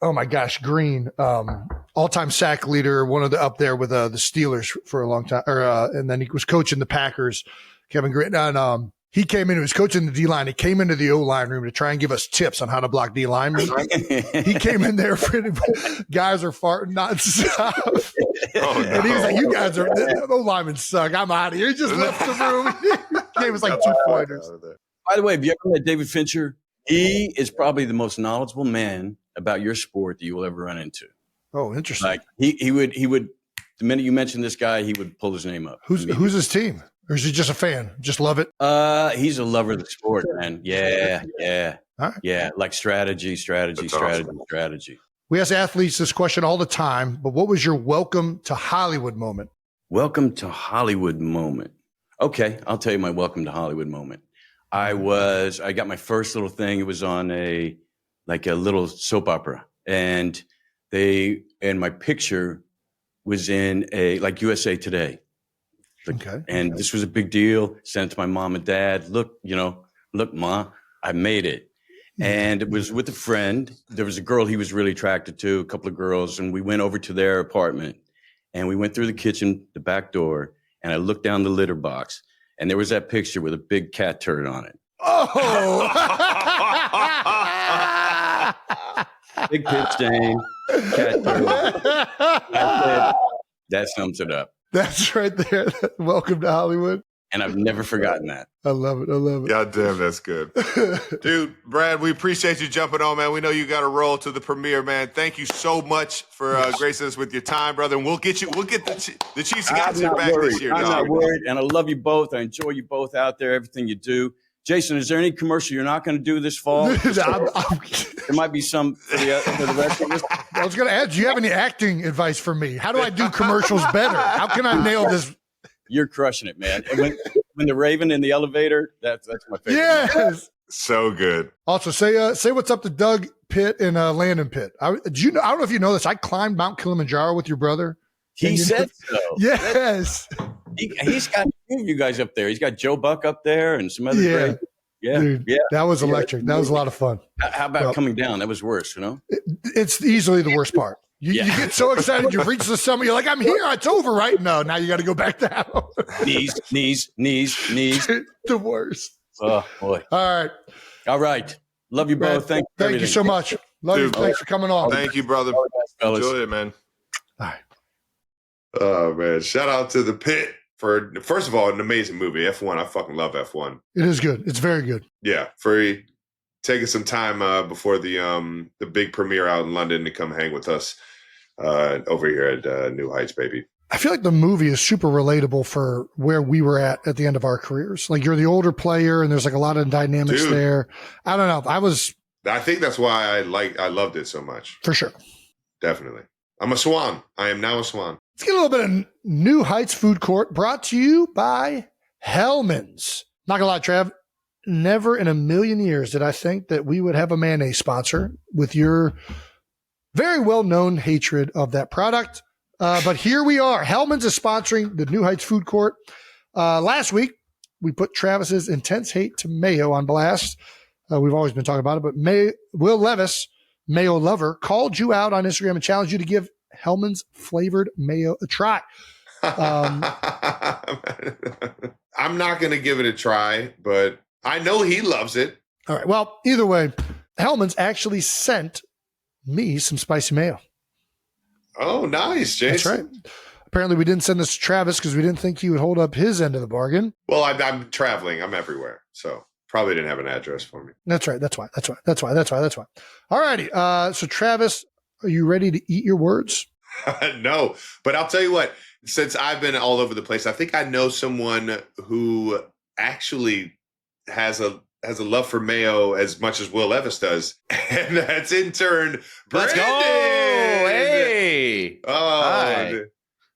oh my gosh, Green, all-time sack leader, one of the up there with the Steelers for a long time, and then he was coaching the Packers. Kevin Green, and he came in. He was coaching the D line. He came into the O line room to try and give us tips on how to block D linemen. He came in there. Guys are farting nonstop. Oh, no. And he was like, "You guys are the O linemen suck. I'm out of here." He just left the room. He gave us like 2 pointers. By the way, have you ever met David Fincher? He is probably the most knowledgeable man about your sport that you will ever run into. Oh, interesting. Like he would. The minute you mentioned this guy, he would pull his name up. Who's his team? Or is he just a fan? Just love it? He's a lover of the sport, man. Yeah. Right. Yeah. Like strategy. We ask athletes this question all the time, but what was your welcome to Hollywood moment? Welcome to Hollywood moment. Okay. I'll tell you my welcome to Hollywood moment. I got my first little thing. It was on a little soap opera, and my picture was in USA Today. Okay. And this was a big deal. Sent it to my mom and dad. Look, Ma, I made it. And it was with a friend. There was a girl he was really attracted to, a couple of girls, and we went over to their apartment. And we went through the kitchen, the back door, and I looked down the litter box, and there was that picture with a big cat turd on it. Oh! Big pit stain, cat turd. I said, that sums it up. That's right there. Welcome to Hollywood. And I've never forgotten that. I love it. I love it. God damn, that's good. Dude, Brad, we appreciate you jumping on, man. We know you got to roll to the premiere, man. Thank you so much for gracing us with your time, brother. And we'll get the Chiefs got you back this year, I'm dog. not worried, and I love you both. I enjoy you both out there, everything you do. Jason, is there any commercial you're not going to do this fall? There might be some for the rest of us. I was going to ask, do you have any acting advice for me? How do I do commercials better? How can I nail this? You're crushing it, man. And when the Raven in the elevator, that's my favorite. Yes. So good. Also, say what's up to Doug Pitt and Landon Pitt. I don't know if you know this. I climbed Mount Kilimanjaro with your brother. He said so. Yes. He's got a few of you guys up there. He's got Joe Buck up there and some other great. Yeah. Dude, that was electric. That was a lot of fun. How about coming down? That was worse, you know? It's easily the worst part. You get so excited, you reach the summit, you're like, I'm here, it's over, right? No, now you got to go back down. Knees. The worst. Oh, boy. All right. Love you both. Thank you so much. Love you. Thanks for coming on. Thank you, brother. Enjoy it, man. All right. Oh, man. Shout out to the Pit for, first of all, an amazing movie. F1. I fucking love F1. It is good. It's very good. Yeah. For taking some time before the big premiere out in London to come hang with us over here at New Heights, baby. I feel like the movie is super relatable for where we were at the end of our careers. Like, you're the older player and there's like a lot of dynamics there. I don't know. I think that's why I loved it so much. For sure. Definitely. I'm a swan. I am now a swan. Let's get a little bit of New Heights Food Court brought to you by Hellman's. Not gonna lie, Trav, never in a million years did I think that we would have a mayonnaise sponsor with your very well-known hatred of that product. But here we are. Hellman's is sponsoring the New Heights Food Court. Last week, we put Travis's intense hate to mayo on blast. We've always been talking about it, but Will Levis, mayo lover, called you out on Instagram and challenged you to give Hellman's flavored mayo a try. I'm not going to give it a try, but I know he loves it. All right. Well, either way, Hellman's actually sent me some spicy mayo. Oh, nice, Jason. That's right. Apparently, we didn't send this to Travis because we didn't think he would hold up his end of the bargain. Well, I'm traveling. I'm everywhere. So probably didn't have an address for me. That's right. That's why. All righty. So, Travis, are you ready to eat your words? No, but I'll tell you what, since I've been all over the place, I think I know someone who actually has a love for mayo as much as Will Levis does. And that's intern Let's Brandon. go. Hey. Oh, Hi.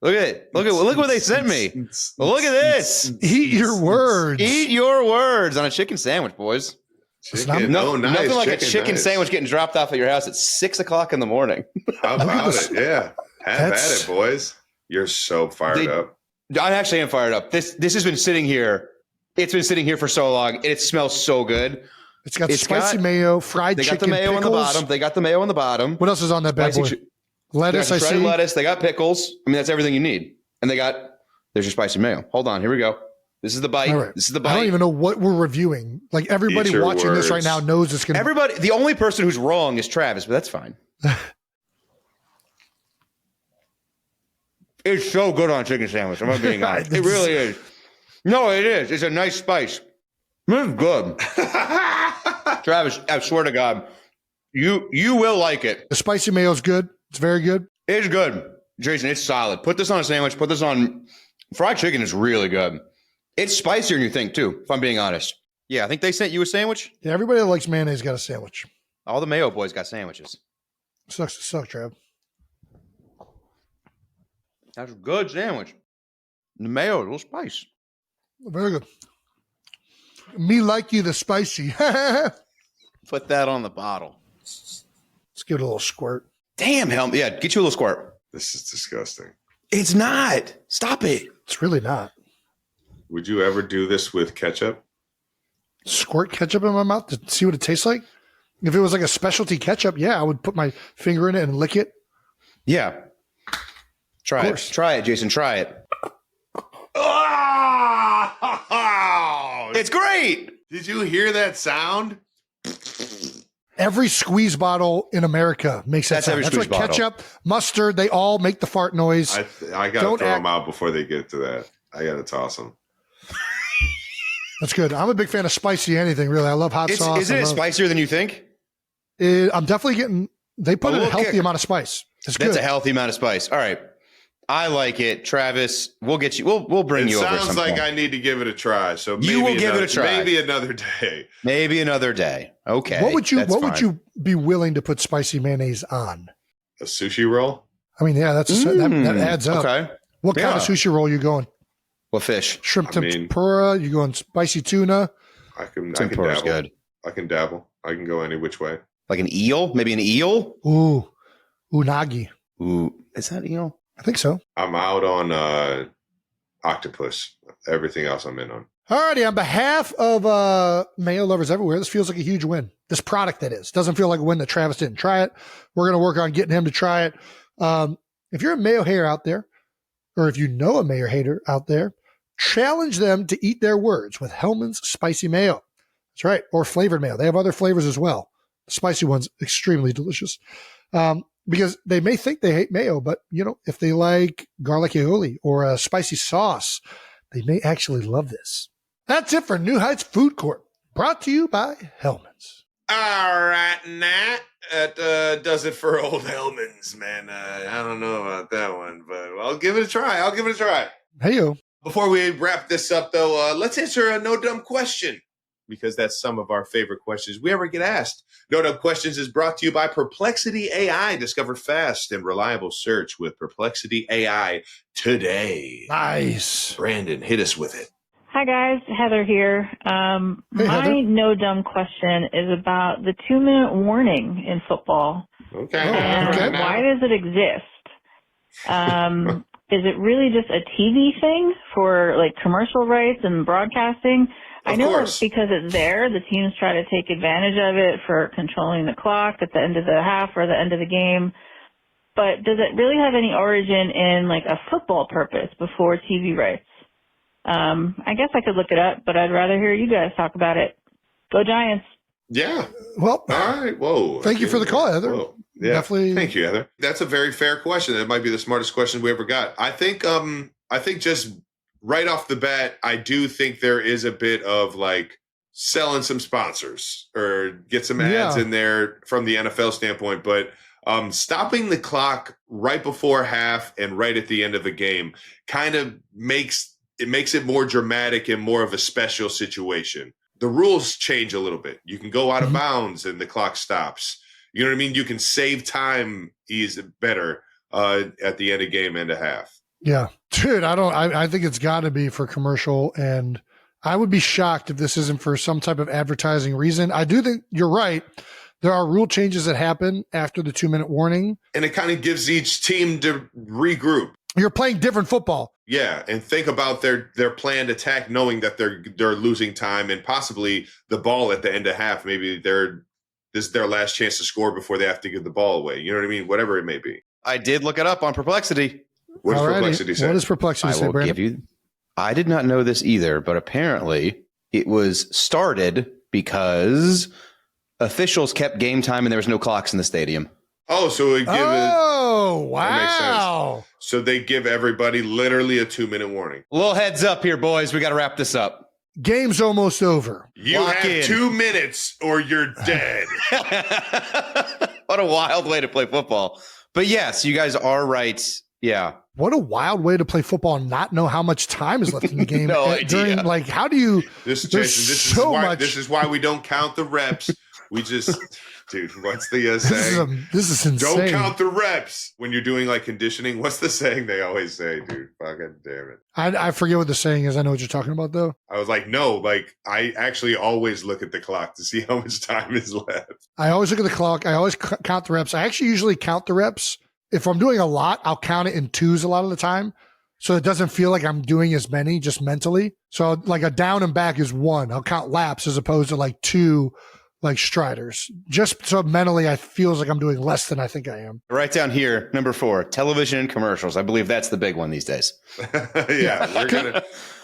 Look what they sent me. Look at this. Eat your words. Eat your words on a chicken sandwich, boys. chicken. Nothing like a chicken nice. sandwich getting dropped off at your house at 6 o'clock in the morning. How about it? Yeah. Have at it, boys. You're so fired up. I actually am fired up. This has been sitting here. It's been sitting here for so long, and it smells so good. It's got spicy mayo, fried chicken, They got the mayo pickles. on the bottom. They got the mayo on the bottom. What else is on that bad boy? Lettuce, I see. Lettuce. They got pickles. I mean, that's everything you need. And there's your spicy mayo. Hold on. Here we go. This is the bite. All right. This is the bite. I don't even know what we're reviewing. Like, everybody watching this right now knows it's going to Everybody, the only person who's wrong is Travis, but that's fine. It's so good on a chicken sandwich. I'm not being honest. It really is. No, it is. It's a nice spice. It's good. Travis, I swear to God, you will like it. The spicy mayo is good. It's very good. It's good. Jason, it's solid. Put this on a sandwich. Put this on fried chicken is really good. It's spicier than you think, too, if I'm being honest. Yeah, I think they sent you a sandwich. Yeah, everybody that likes mayonnaise got a sandwich. All the Mayo boys got sandwiches. Sucks to suck, Trav. That's a good sandwich. The mayo, a little spice. Very good. Me like you the spicy. Put that on the bottle. Let's give it a little squirt. Damn, Helm. Yeah, get you a little squirt. This is disgusting. It's not. Stop it. It's really not. Would you ever do this with ketchup? Squirt ketchup in my mouth to see what it tastes like? If it was like a specialty ketchup, yeah, I would put my finger in it and lick it. Yeah. Try it. Try it, Jason. Try it. Oh, It's great. Did you hear that sound? Every squeeze bottle in America makes that sound. That's why ketchup, mustard, they all make the fart noise. I got to throw them out before they get to that. I got to toss them. That's good. I'm a big fan of spicy anything, really. I love hot sauce. Isn't it spicier than you think? I'm definitely getting, they put in a healthy kick. amount of spice. That's a good. healthy amount of spice. All right. I like it. Travis, we'll get you. We'll bring you over. It sounds like I need to give it a try. So maybe you will give it a try. Maybe another day. Maybe another day. Okay. What would you be willing to put spicy mayonnaise on? A sushi roll? I mean, yeah, that adds up. Okay. What kind of sushi roll you going? What fish? Shrimp tempura? You going spicy tuna? I can Tempura's dabble. good. I can dabble. I can go any which way. Like an eel? Maybe an eel? Ooh. Unagi. Ooh. Is that eel? I think so. I'm out on octopus. Everything else I'm in on. Alrighty, on behalf of mayo lovers everywhere, this feels like a huge win. This product, that is. Doesn't feel like a win that Travis didn't try it. We're going to work on getting him to try it. If you're a mayo hater out there, or if you know a mayo hater out there, challenge them to eat their words with Hellman's Spicy Mayo. That's right. Or flavored mayo. They have other flavors as well. The spicy one's extremely delicious. Because they may think they hate mayo, but, if they like garlic aioli or a spicy sauce, they may actually love this. That's it for New Heights Food Court, brought to you by Hellman's. All right, Nat. That does it for old Hellman's, man. I don't know about that one, but I'll give it a try. Hey-yo. Before we wrap this up, though, let's answer a no dumb question, because that's some of our favorite questions we ever get asked. No Dumb Questions is brought to you by Perplexity AI. Discover fast and reliable search with Perplexity AI today. Nice. Brandon, hit us with it. Hi, guys. Heather here. My Heather. no dumb question is about the 2-minute warning in football. Okay. And why does it exist? Is it really just a TV thing for like commercial rights and broadcasting? I know it's because it's there. The teams try to take advantage of it for controlling the clock at the end of the half or the end of the game. But does it really have any origin in like a football purpose before TV rights? I guess I could look it up, but I'd rather hear you guys talk about it. Go Giants. Yeah. Well, all right. Whoa. Thank you for the call, Heather. Whoa. Yeah. Definitely. Thank you, Heather. That's a very fair question. That might be the smartest question we ever got. I think just right off the bat, I do think there is a bit of like selling some sponsors or get some ads in there from the NFL standpoint, but stopping the clock right before half and right at the end of the game kind of makes it more dramatic and more of a special situation. The rules change a little bit. You can go out of bounds and the clock stops. You know what I mean? You can save time better at the end of game and a half. Yeah. Dude, I think it's got to be for commercial, and I would be shocked if this isn't for some type of advertising reason. I do think you're right. There are rule changes that happen after the 2-minute warning. And it kind of gives each team to regroup. You're playing different football. Yeah, and think about their planned attack, knowing that they're losing time and possibly the ball at the end of half. Maybe this is their last chance to score before they have to give the ball away. You know what I mean? Whatever it may be. I did look it up on Perplexity. What does Perplexity say? What does Perplexity say, Brandon? I did not know this either, but apparently it was started because officials kept game time and there was no clocks in the stadium. Oh, so it give wow. That makes sense. So they give everybody literally a 2-minute warning. A little heads up here, boys. We got to wrap this up. Game's almost over. You have 2 minutes or you're dead. What a wild way to play football. But yes, you guys are right. Yeah. What a wild way to play football and not know how much time is left in the game. No idea. Like, how do you? This is why we don't count the reps. We just, dude, what's the saying? This is insane. Don't count the reps when you're doing like conditioning. What's the saying they always say, dude? Fucking damn it. I forget what the saying is. I know what you're talking about, though. I was like, no, like I actually always look at the clock to see how much time is left. I always look at the clock. I always count the reps. I actually usually count the reps. If I'm doing a lot, I'll count it in twos a lot of the time. So it doesn't feel like I'm doing as many just mentally. So like a down and back is 1. I'll count laps as opposed to like 2 like striders. Just so mentally I feels like I'm doing less than I think I am. Right down here, number 4, television and commercials. I believe that's the big one these days. Yeah,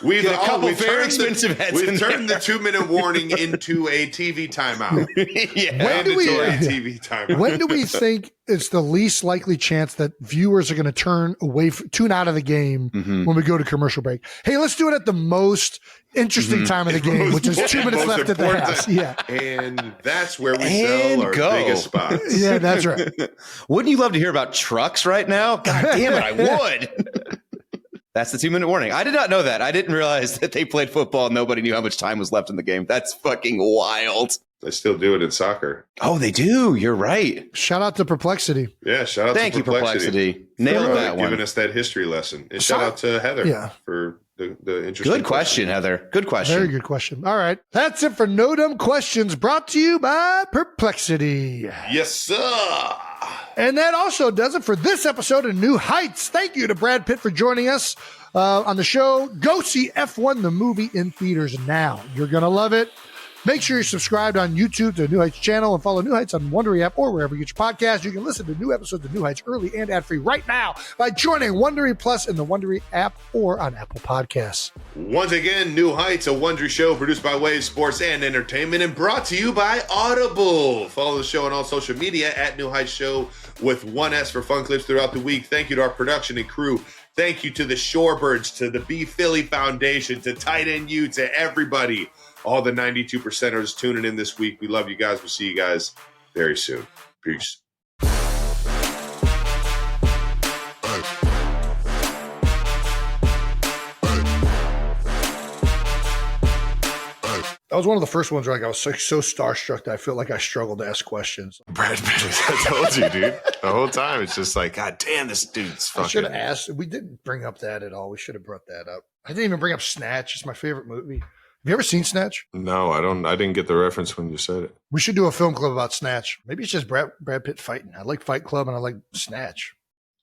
we've a couple very expensive heads. We've turned the 2-minute warning into a TV timeout. TV timeout. When do we think it's the least likely chance that viewers are going to tune out of the game when we go to commercial break? Hey, let's do it at the most interesting time of the game, which is 2 minutes left at the half. Yeah. And that's where we sell our biggest spots. Yeah, that's right. Wouldn't you love to hear about trucks right now? God damn it, I would. That's the 2-minute warning. I did not know that. I didn't realize that they played football and nobody knew how much time was left in the game. That's fucking wild. They still do it in soccer. Oh, they do. You're right. Shout out to Perplexity. Yeah, shout out Thank to you, Perplexity. Nailed that one. Giving us that history lesson. And shout out to Heather for the interesting Good question, Heather. Good question. Very good question. All right. That's it for No Dumb Questions, brought to you by Perplexity. Yes, sir. And that also does it for this episode of New Heights. Thank you to Brad Pitt for joining us on the show. Go see F1 the movie in theaters now. You're going to love it. Make sure you're subscribed on YouTube to the New Heights channel and follow New Heights on Wondery app or wherever you get your podcasts. You can listen to new episodes of New Heights early and ad-free right now by joining Wondery Plus in the Wondery app or on Apple Podcasts. Once again, New Heights, a Wondery show produced by Wave Sports and Entertainment and brought to you by Audible. Follow the show on all social media at New Heights Show with 1S for fun clips throughout the week. Thank you to our production and crew. Thank you to the Shorebirds, to the B Philly Foundation, to Tight End U, to everybody. All the 92%ers tuning in this week. We love you guys. We'll see you guys very soon. Peace. That was one of the first ones where I was so starstruck that I felt like I struggled to ask questions. Brad Pitt, I told you, dude. The whole time, it's just like, God damn, this dude's fucking. I should have asked. We didn't bring up that at all. We should have brought that up. I didn't even bring up Snatch. It's my favorite movie. Have you ever seen Snatch? No, I don't. I didn't get the reference when you said it. We should do a film club about Snatch. Maybe it's just Brad Pitt fighting. I like Fight Club and I like Snatch.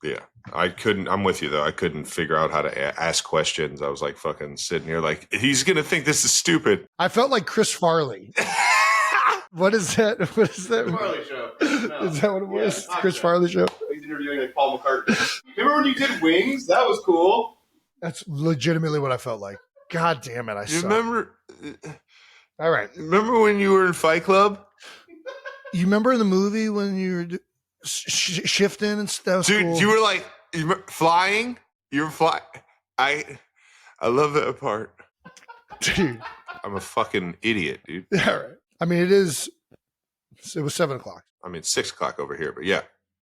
Yeah, I couldn't. I'm with you though. I couldn't figure out how to ask questions. I was like fucking sitting here, like he's gonna think this is stupid. I felt like Chris Farley. What is that? What is that? Chris Farley show. No. Is that what it was? Yeah, Chris Farley show. He's interviewing like Paul McCartney. Remember when you did Wings? That was cool. That's legitimately what I felt like. God damn it! I suck. Remember? All right. Remember when you were in Fight Club? You remember in the movie when you were shifting and stuff? Dude, cool. you were like flying. You were flying. I love that part. Dude. I'm a fucking idiot, dude. All right. I mean, it was 7:00. I mean, 6:00 over here, but yeah.